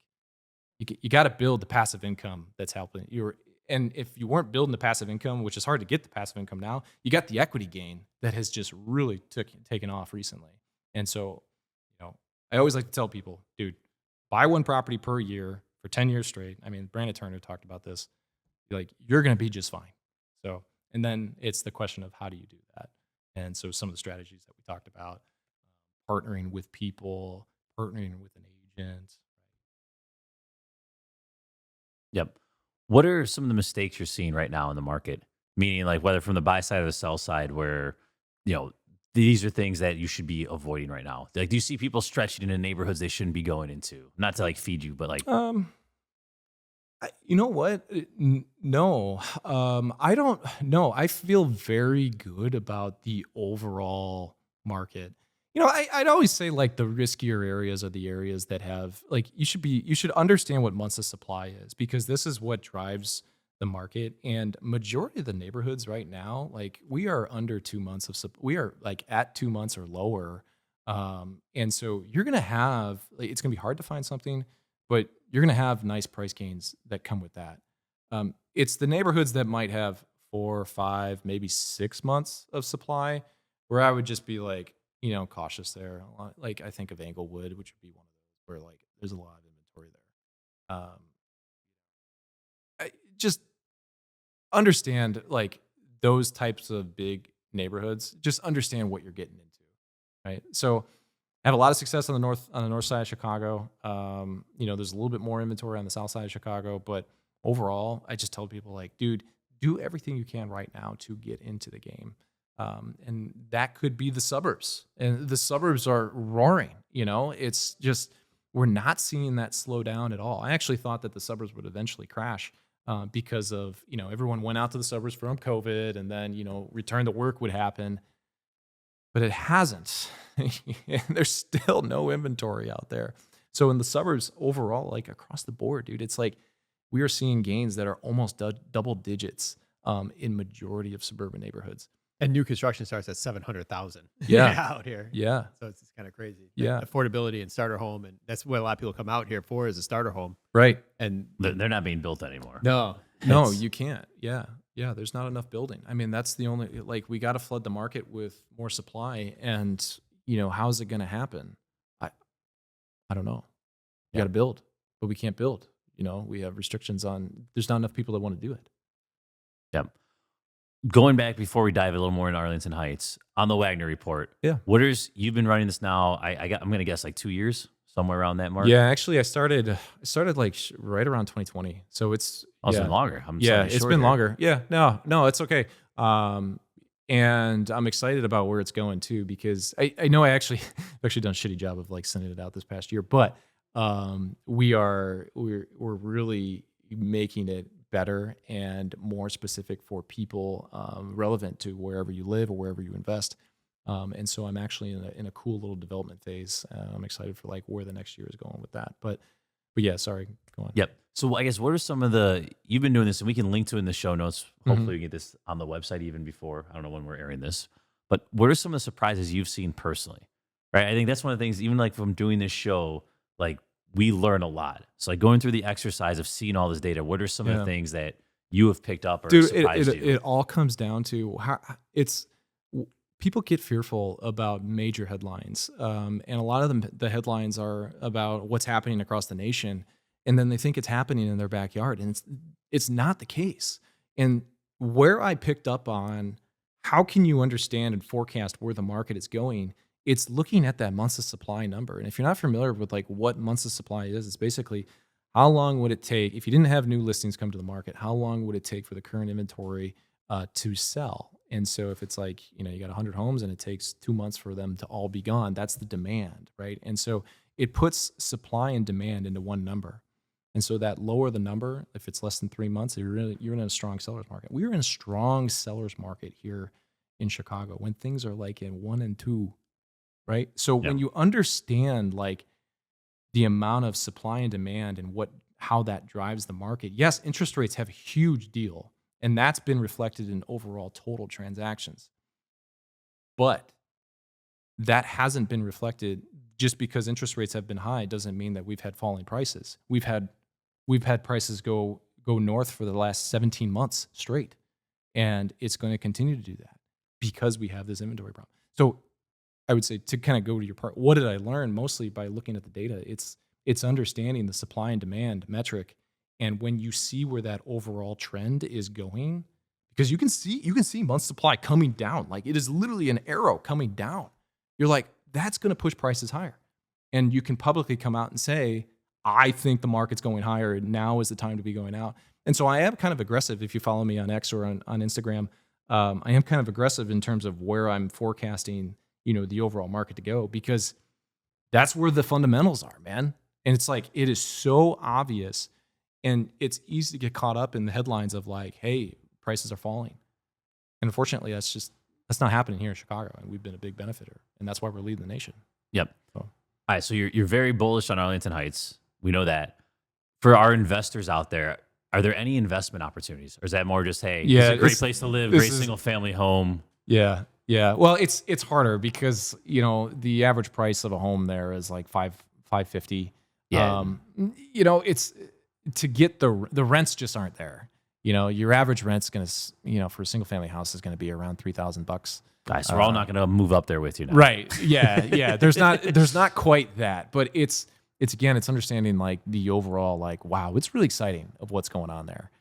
you got to build the passive income that's helping you. And if you weren't building the passive income, which is hard to get the passive income now, you got the equity gain that has just really taken off recently. And so, I always like to tell people, dude, buy one property per year for 10 years straight. I mean, Brandon Turner talked about this. Like, you're going to be just fine. So, and then it's the question of how do you do that? And so some of the strategies that we talked about, partnering with people, partnering with an agent. Yep. What are some of the mistakes you're seeing right now in the market? Meaning like whether from the buy side or the sell side where, these are things that you should be avoiding right now. Like, do you see people stretching into neighborhoods they shouldn't be going into? Not to like feed you, but like, you know what? No, I don't know. I feel very good about the overall market. I'd always say like the riskier areas are the areas that have like, you should understand what months of supply is because this is what drives the market. And majority of the neighborhoods right now, like we are under 2 months of we are like at 2 months or lower. And so you're going to have, like, it's going to be hard to find something, but you're going to have nice price gains that come with that. It's the neighborhoods that might have 4 or 5, maybe 6 months of supply where I would just be like, cautious there. Like I think of Englewood, which would be one of those where like there's a lot of inventory there. Just understand like those types of big neighborhoods. Just understand what you're getting into, right? So I have a lot of success on the north side of Chicago. There's a little bit more inventory on the south side of Chicago, but overall, I just tell people like, dude, do everything you can right now to get into the game. And that could be the suburbs. And the suburbs are roaring. It's just we're not seeing that slow down at all. I actually thought that the suburbs would eventually crash because of, everyone went out to the suburbs from COVID and then, return to work would happen. But it hasn't. There's still no inventory out there. So in the suburbs overall, like across the board, dude, it's like we are seeing gains that are almost double digits in majority of suburban neighborhoods. And new construction starts at 700,000. Yeah. Out here. Yeah. So it's kind of crazy. Yeah. Affordability and starter home, and that's what a lot of people come out here for is a starter home. Right. And they're not being built anymore. No, you can't. Yeah. There's not enough building. I mean, that's the only we got to flood the market with more supply, and how's it going to happen? I don't know. You got to build, but we can't build. We have restrictions on. There's not enough people that want to do it. Yep. Going back before we dive a little more into Arlington Heights on the Wagner Report. Yeah. You've been running this now. I'm going to guess like 2 years, somewhere around that mark. Yeah, actually, I started like right around 2020. So it's It's been longer. It's been longer. Yeah, no, it's okay. And I'm excited about where it's going too, because I know I've actually done a shitty job of like sending it out this past year, but we're really making it better and more specific for people relevant to wherever you live or wherever you invest. And so I'm actually in a cool little development phase. I'm excited for like where the next year is going with that. But yeah, sorry, go on. Yep. So I guess what are some of you've been doing this, and we can link to it in the show notes. Hopefully we get this on the website even before, I don't know when we're airing this, but what are some of the surprises you've seen personally? Right. I think that's one of the things, even like from doing this show, like we learn a lot. So like going through the exercise of seeing all this data, what are some of the things that you have picked up or surprised you? It all comes down to how people get fearful about major headlines. And a lot of them, the headlines are about what's happening across the nation. And then they think it's happening in their backyard. And it's not the case. And where I picked up on how can you understand and forecast where the market is going, it's looking at that months of supply number. And if you're not familiar with like what months of supply is, it's basically how long would it take, if you didn't have new listings come to the market, how long would it take for the current inventory to sell? And so if it's like, you got 100 homes and it takes 2 months for them to all be gone, that's the demand, right? And so it puts supply and demand into one number. And so that lower the number, if it's less than 3 months, you're in a strong seller's market. We're in a strong seller's market here in Chicago when things are like in 1 and 2, right? So when you understand like the amount of supply and demand and how that drives the market, yes, interest rates have a huge deal. And that's been reflected in overall total transactions. But that hasn't been reflected just because interest rates have been high doesn't mean that we've had falling prices. We've had prices go north for the last 17 months straight. And it's going to continue to do that because we have this inventory problem. So I would say to kind of go to your part, what did I learn? Mostly by looking at the data, it's understanding the supply and demand metric. And when you see where that overall trend is going, because you can see month supply coming down, like it is literally an arrow coming down. You're like, that's going to push prices higher. And you can publicly come out and say, I think the market's going higher. Now is the time to be going out. And so I am kind of aggressive. If you follow me on X or on Instagram, I am kind of aggressive in terms of where I'm forecasting, the overall market to go, because that's where the fundamentals are, man. And it's like, it is so obvious. And it's easy to get caught up in the headlines of like, hey, prices are falling. And unfortunately, that's not happening here in Chicago. And we've been a big benefiter. And that's why we're leading the nation. Yep. So. All right. So you're very bullish on Arlington Heights. We know that. For our investors out there, are there any investment opportunities? Or is that more just, hey, it's a great place to live, great single family home? Yeah. Yeah. Well, it's harder because, the average price of a home there is like $550. Yeah. It's to get the rents just aren't there. Your average rent's going to, for a single family house is going to be around $3,000. Guys, we're all not going to move up there with you now. Right. Yeah. There's not quite that, but it's again, it's understanding like the overall, like, wow, it's really exciting of what's going on there.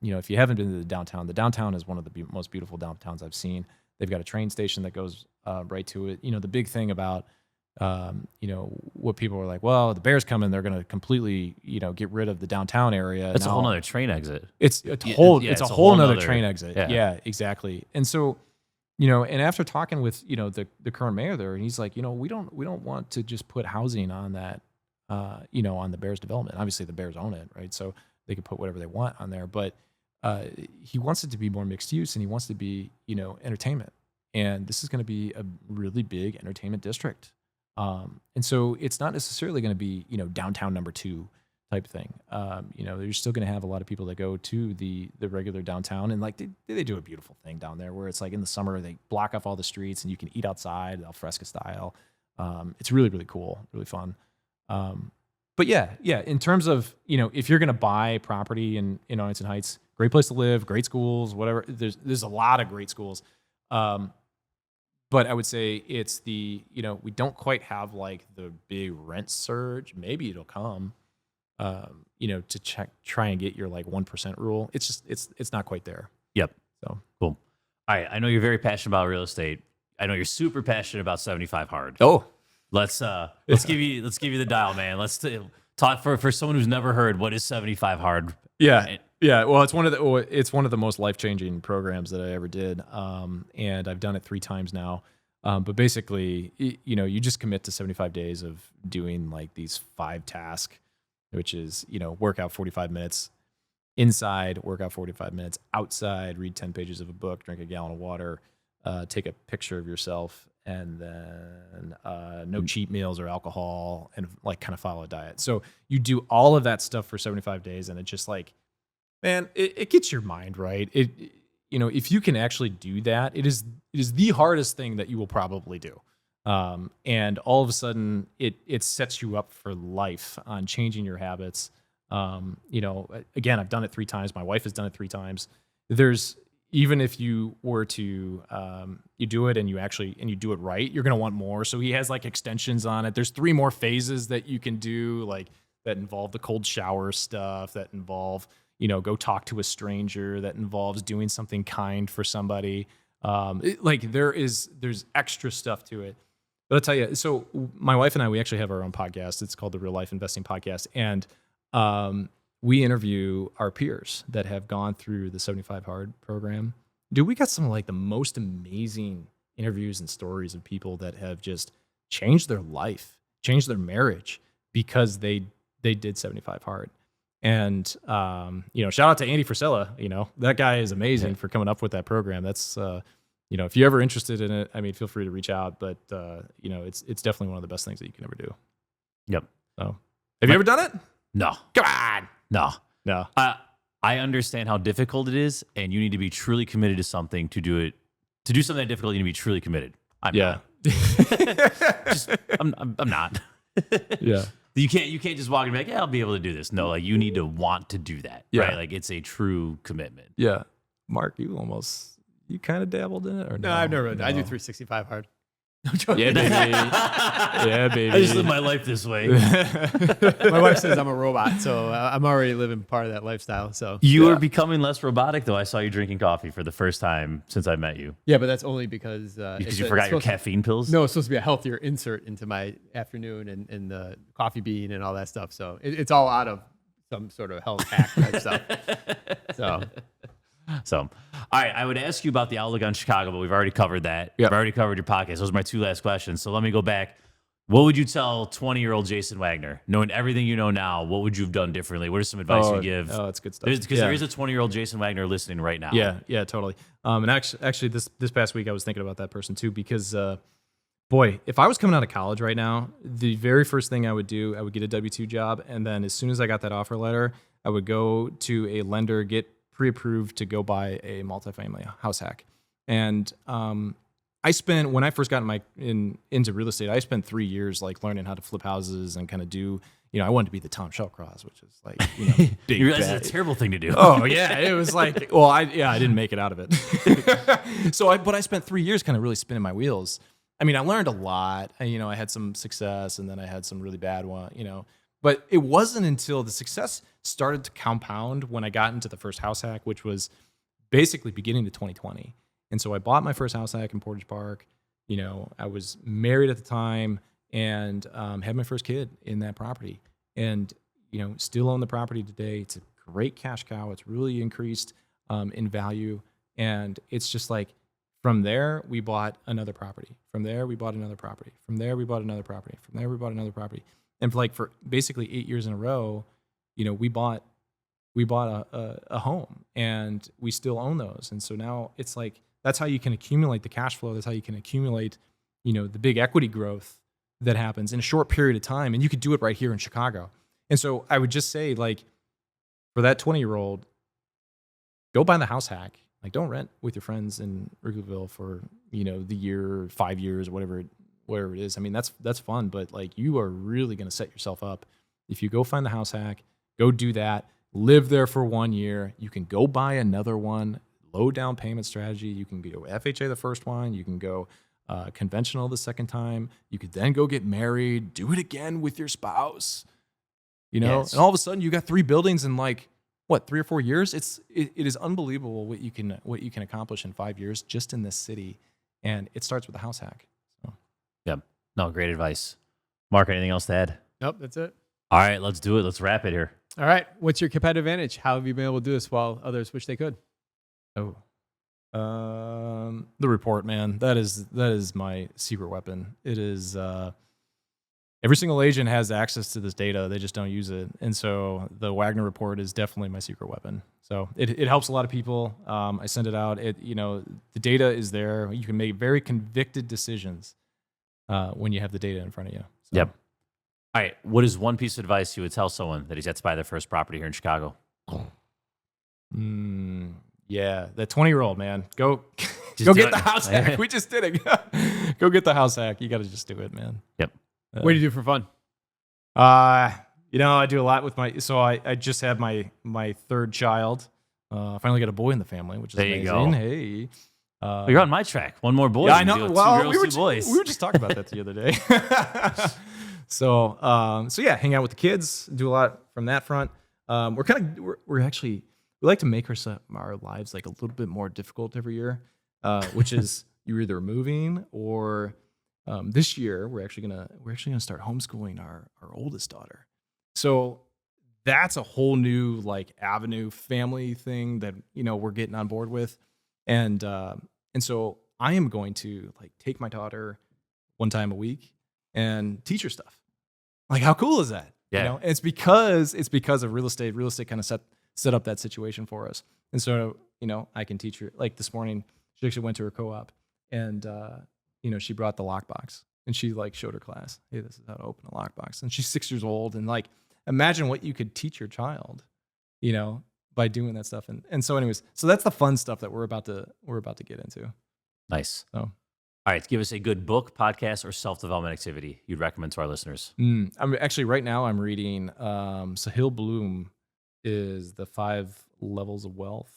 If you haven't been to the downtown is one of the most beautiful downtowns I've seen. They've got a train station that goes right to it. The big thing about, what people are like, well, the Bears come in, they're going to completely, get rid of the downtown area. That's a whole nother train exit. It's a whole nother train exit. Yeah, exactly. And so, and after talking with, the current mayor there, and he's like, we don't want to just put housing on that, on the Bears development. Obviously the Bears own it, right? So they can put whatever they want on there, but he wants it to be more mixed use, and he wants to be, entertainment. And this is going to be a really big entertainment district. And so it's not necessarily going to be, downtown number 2 type thing. You're still going to have a lot of people that go to the regular downtown, and like they do a beautiful thing down there where it's like in the summer they block off all the streets and you can eat outside al fresco style. It's really, really cool, really fun. But yeah, in terms of, if you're going to buy property in Arlington Heights, great place to live, great schools, whatever. There's a lot of great schools. But I would say it's we don't quite have like the big rent surge. Maybe it'll come, to try and get your like 1% rule. It's just, it's not quite there. Yep. So cool. All right. I know you're very passionate about real estate. I know you're super passionate about 75 hard. Oh, let's give you the dial, man. Let's talk for someone who's never heard, what is 75 hard? Yeah. Yeah, well, it's one of the most life-changing programs that I ever did, and I've done it 3 times now. But basically, you just commit to 75 days of doing like these 5 tasks, which is work out 45 minutes inside, work out 45 minutes outside, read 10 pages of a book, drink a gallon of water, take a picture of yourself, and then no cheat meals or alcohol, and like kind of follow a diet. So you do all of that stuff for 75 days, and it just like, man, it gets your mind right. If you can actually do that, it is the hardest thing that you will probably do. And all of a sudden it sets you up for life on changing your habits. Again, I've done it 3 times. My wife has done it 3 times. Even if you were to, you do it and you do it right, you're going to want more. So he has like extensions on it. There's 3 more phases that you can do, like that involve the cold shower stuff, that involve, go talk to a stranger, that involves doing something kind for somebody. There's extra stuff to it. But I'll tell you, so my wife and I, we actually have our own podcast. It's called the Real Life Investing Podcast. And we interview our peers that have gone through the 75 Hard program. Dude, we got some of like the most amazing interviews and stories of people that have just changed their life, changed their marriage because they did 75 Hard. And, shout out to Andy Frisella. That guy is amazing for coming up with that program. That's, if you're ever interested in it, feel free to reach out. But, it's definitely one of the best things that you can ever do. Yep. So, have you ever done it? No. Come on. No. I understand how difficult it is, and you need to be truly committed to something to do it. To do something that difficult, you need to be truly committed. I'm not. I'm not. Yeah. You can't just walk and be like, yeah, I'll be able to do this. No, like you need to want to do that. Yeah. Right? Like it's a true commitment. Yeah. Mark, you kind of dabbled in it, or no? No, I've never done it. I do 365 hard. Yeah, baby. Yeah, baby. I just live my life this way. My wife says I'm a robot, so I'm already living part of that lifestyle. So you are becoming less robotic, though. I saw you drinking coffee for the first time since I met you. Yeah, but that's only because you forgot your caffeine pills. No, it's supposed to be a healthier insert into my afternoon and the coffee bean and all that stuff. So it's all out of some sort of health hack type stuff. So, all right, I would ask you about the outlook on Chicago, but we've already covered that. Yep. We've already covered your podcast. Those are my 2 last questions. So let me go back. What would you tell 20-year-old Jason Wagner, knowing everything you know now? What would you have done differently? What are some advice you give? Oh, that's good stuff. Because there is a 20-year-old Jason Wagner listening right now. Yeah, totally. And actually, this past week I was thinking about that person too, because boy, if I was coming out of college right now, the very first thing I would do, I would get a W-2 job, and then as soon as I got that offer letter, I would go to a lender, get pre-approved to go buy a multifamily house hack. And when I first got into real estate, I spent 3 years like learning how to flip houses and kind of do, I wanted to be the Tom Shellcross, which is like, big. You realize it's a terrible thing to do. Oh yeah, it was like, well, I didn't make it out of it. But I spent 3 years kind of really spinning my wheels. I mean, I learned a lot. I had some success, and then I had some really bad one. But it wasn't until the success started to compound when I got into the first house hack, which was basically beginning of 2020. And so I bought my first house hack in Portage Park. I was married at the time and had my first kid in that property. And, still own the property today. It's a great cash cow. It's really increased in value. And it's just like, from there, we bought another property. From there, we bought another property. From there, we bought another property. From there, we bought another property. And for basically 8 years in a row, we bought a home, and we still own those. And so now it's like, that's how you can accumulate the cash flow. That's how you can accumulate, the big equity growth that happens in a short period of time. And you could do it right here in Chicago. And so I would just say, like, for that 20-year-old, go buy the house hack. Like, don't rent with your friends in Wrigleyville for, the year, 5 years, whatever it is. I mean, that's fun, but like, you are really going to set yourself up. If you go find the house hack, go do that, live there for 1 year. You can go buy another one, low down payment strategy. You can go FHA the first one. You can go conventional the second time. You could then go get married, do it again with your spouse, Yes. and all of a sudden you got 3 buildings in like, 3 or 4 years? It is unbelievable what you can accomplish in 5 years just in this city. And it starts with a house hack. So. Yep. No, great advice. Mark, anything else to add? Nope, that's it. All right, let's do it. Let's wrap it here. All right. What's your competitive advantage? How have you been able to do this while others wish they could? Oh, the report, man. That is my secret weapon. It is. Every single agent has access to this data. They just don't use it. And so the Wagner Report is definitely my secret weapon. So it helps a lot of people. I send it out. The data is there. You can make very convicted decisions when you have the data in front of you. So. Yep. All right. What is one piece of advice you would tell someone that is yet to buy their first property here in Chicago? Yeah, that 20-year-old, man. Go Just go do get it. the house hack. We just did it. Go get the house hack. You got to just do it, man. Yep. What do you do for fun? I do a lot with I just had my third child. I finally got a boy in the family, which is There you amazing. go. Hey. Well, you're on my track. One more boy. Yeah, I You know. do 2 Well, girls, 2 boys. we were just talking about that the other day. So yeah, hang out with the kids, do a lot from that front. We like to make our lives like a little bit more difficult every year, which is you're either moving or this year we're actually gonna start homeschooling our oldest daughter. So that's a whole new like avenue family thing that we're getting on board with, and so I am going to like take my daughter one time a week and teach her stuff. Like, how cool is that? Yeah. And it's because of real estate. Real estate kind of set up that situation for us. And so, I can teach her. Like this morning, she actually went to her co-op and, she brought the lockbox and she like showed her class. Hey, this is how to open a lockbox. And she's 6 years old. And like, imagine what you could teach your child, by doing that stuff. And so anyways, so that's the fun stuff that we're about to get into. Nice. So. All right, give us a good book, podcast, or self-development activity you'd recommend to our listeners. I'm actually right now I'm reading Sahil Bloom is The 5 Levels of Wealth,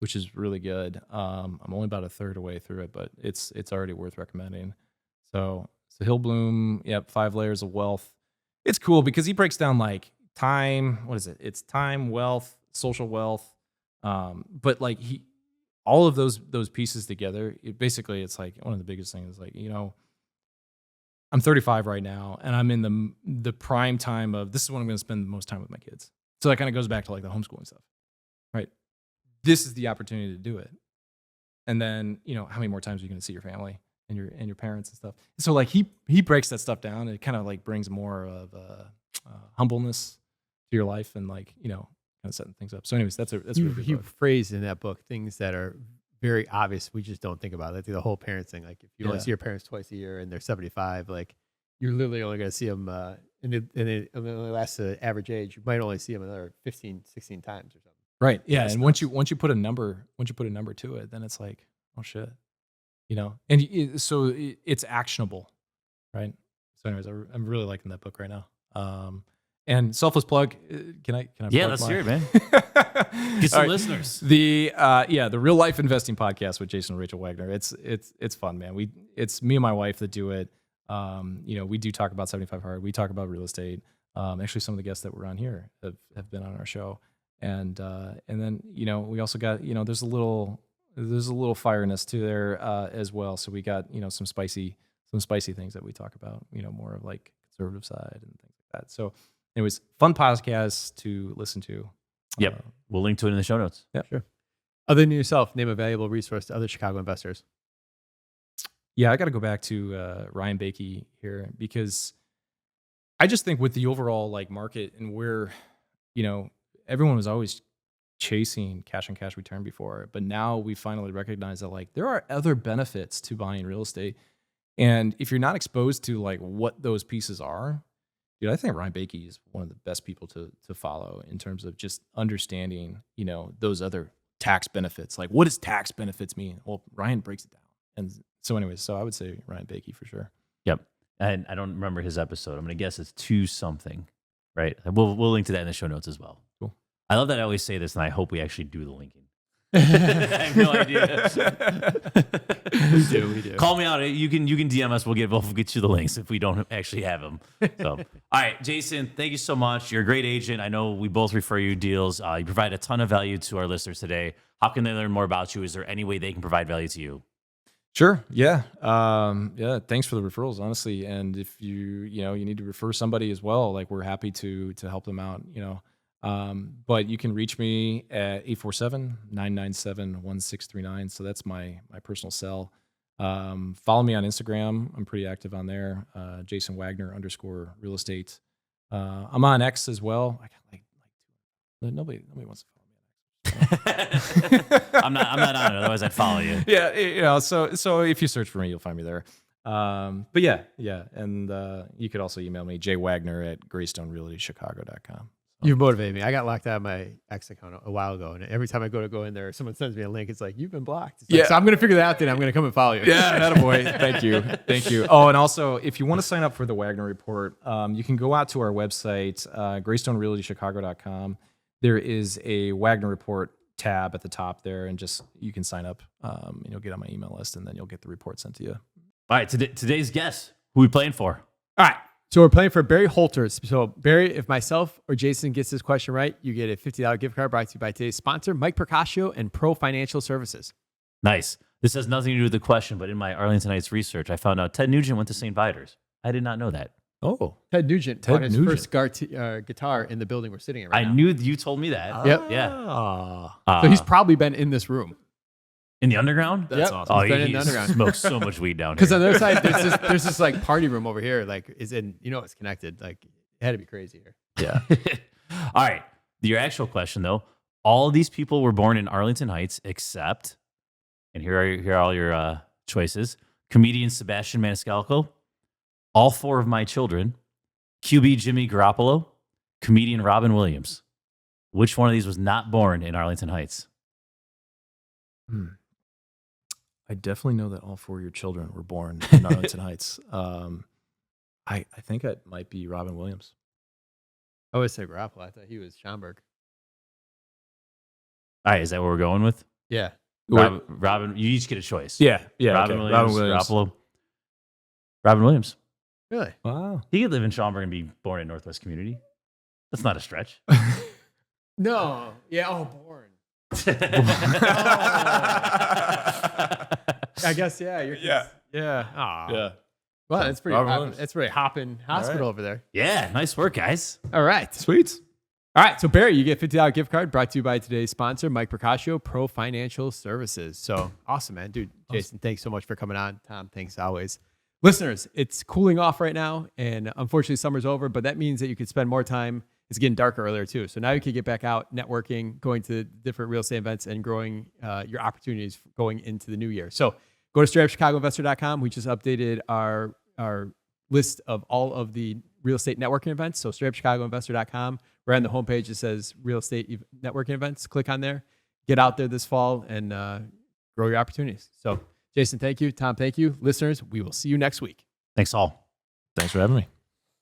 which is really good. I'm only about a third away through it, but it's already worth recommending. So Sahil Bloom, 5 Layers of Wealth. It's cool because he breaks down like time. What is it? It's time, wealth, social wealth. But like all of those pieces together, it's like one of the biggest things. Like, I'm 35 right now, and I'm in the prime time of this is when I'm going to spend the most time with my kids. So that kind of goes back to like the homeschooling stuff, right? This is the opportunity to do it, and then how many more times are you going to see your family and your parents and stuff? So like he breaks that stuff down, and it kind of like brings more of humbleness to your life, and like kind of setting things up. So anyways, that's a really good You book. phrased in that book things that are very obvious. We just don't think about it. The whole parents thing. Like if you only see your parents twice a year and they're 75, like you're literally only going to see them and it only lasts the average age. You might only see them another 15, 16 times or something. Right. Yeah. That's And once you put a number to it, then it's like, oh shit. So it's actionable, right? So anyways, I'm really liking that book right now. And selfless plug, can I Yeah, plug let's my- hear it, man. Get some All right. listeners. The Real Life Investing Podcast with Jason and Rachel Wagner. It's fun, man. It's me and my wife that do it. We do talk about 75 Hard. We talk about real estate. Actually, some of the guests that were on here have been on our show. And then we also got there's a little fireness to there as well. So we got some spicy things that we talk about. More of like conservative side and things like that. So, anyways, fun podcast to listen to. Yep, we'll link to it in the show notes. Yeah, Sure. Other than yourself, name a valuable resource to other Chicago investors. Yeah, I got to go back to Ryan Bakey here because I just think with the overall like market and where everyone was always chasing cash on cash return before, but now we finally recognize that like there are other benefits to buying real estate, and if you're not exposed to like what those pieces are, dude, I think Ryan Bakey is one of the best people to follow in terms of just understanding those other tax benefits. Like, what does tax benefits mean? Well, Ryan breaks it down, and so anyways, so I would say Ryan Bakey for sure. Yep, and I don't remember his episode. I'm gonna guess it's 2 something, right? We'll link to that in the show notes as well. Cool. I love that I always say this, and I hope we actually do the linking. I have no idea. We do. Call me out. You can DM us. We'll get you the links if we don't actually have them. So, all right, Jason, thank you so much. You're a great agent. I know we both refer you deals. You provide a ton of value to our listeners today. How can they learn more about you? Is there any way they can provide value to you? Sure. Yeah. Thanks for the referrals, honestly. And if you need to refer somebody as well, like we're happy to help them out, but you can reach me at 847-997-1639. So that's my personal cell. Follow me on Instagram. I'm pretty active on there. Jason Wagner _real estate. I'm on X as well. I got like nobody wants to follow me on X. I'm not on it. Otherwise, I'd follow you. Yeah. So if you search for me, you'll find me there. But yeah. And you could also email me, jwagner@greystonerealtychicago.com. You've motivated me. I got locked out of my X account a while ago, and every time I go in there, someone sends me a link. It's like, you've been blocked. It's like, so I'm going to figure that out. Then I'm going to come and follow you. Yeah, attaboy. Thank you. Oh, and also, if you want to sign up for the Wagner Report, you can go out to our website, greystonerealtychicago.com. There is a Wagner Report tab at the top there, and just you can sign up. And you'll get on my email list, and then you'll get the report sent to you. All right, today's guest. Who we playing for? All right. So we're playing for Barry Holters. So Barry, if myself or Jason gets this question right, you get a $50 gift card brought to you by today's sponsor, Mike Procaccio and Pro Financial Services. Nice. This has nothing to do with the question, but in my Arlington Heights research, I found out Ted Nugent went to St. Vitus. I did not know that. Oh, Ted Nugent bought his first guitar in the building we're sitting in right now. I knew you told me that. Yep. Yeah. So he's probably been in this room. In the underground? That's awesome. He's been in the underground. Smokes so much weed down here. Because on the other side, there's this like party room over here. Like, it's connected. Like, it had to be crazy here. yeah. All right. Your actual question, though. All of these people were born in Arlington Heights, except, and here are all your choices: comedian Sebastian Maniscalco, all 4 of my children, QB Jimmy Garoppolo, comedian Robin Williams. Which one of these was not born in Arlington Heights? I definitely know that all 4 of your children were born in Arlington Heights. I think it might be Robin Williams. I always say Garoppolo. I thought he was Schomburg. All right, is that what we're going with? Yeah. Robin, you each get a choice. Yeah. Robin Okay. Williams, Garoppolo. Robin Williams. Really? Wow. He could live in Schaumburg and be born in Northwest Community. That's not a stretch. No. Yeah. Oh, born. I guess, yeah. Yeah. Aw. Yeah. Well, that's pretty. Robert Williams. That's pretty hopping hospital over there. Yeah, nice work, guys. All right. Sweet. All right. So, Barry, you get a $50 gift card brought to you by today's sponsor, Mike Procaccio, Pro Financial Services. So awesome, man. Dude, Jason, thanks so much for coming on. Tom, thanks always. Listeners, it's cooling off right now, and unfortunately, summer's over, but that means that you could spend more time. It's getting darker earlier, too. So now you can get back out, networking, going to different real estate events, and growing your opportunities going into the new year. So go to straightupchicagoinvestor.com. We just updated our list of all of the real estate networking events. So straightupchicagoinvestor.com. Right on the homepage, it says real estate networking events. Click on there. Get out there this fall and grow your opportunities. So, Jason, thank you. Tom, thank you. Listeners, we will see you next week. Thanks all. Thanks for having me.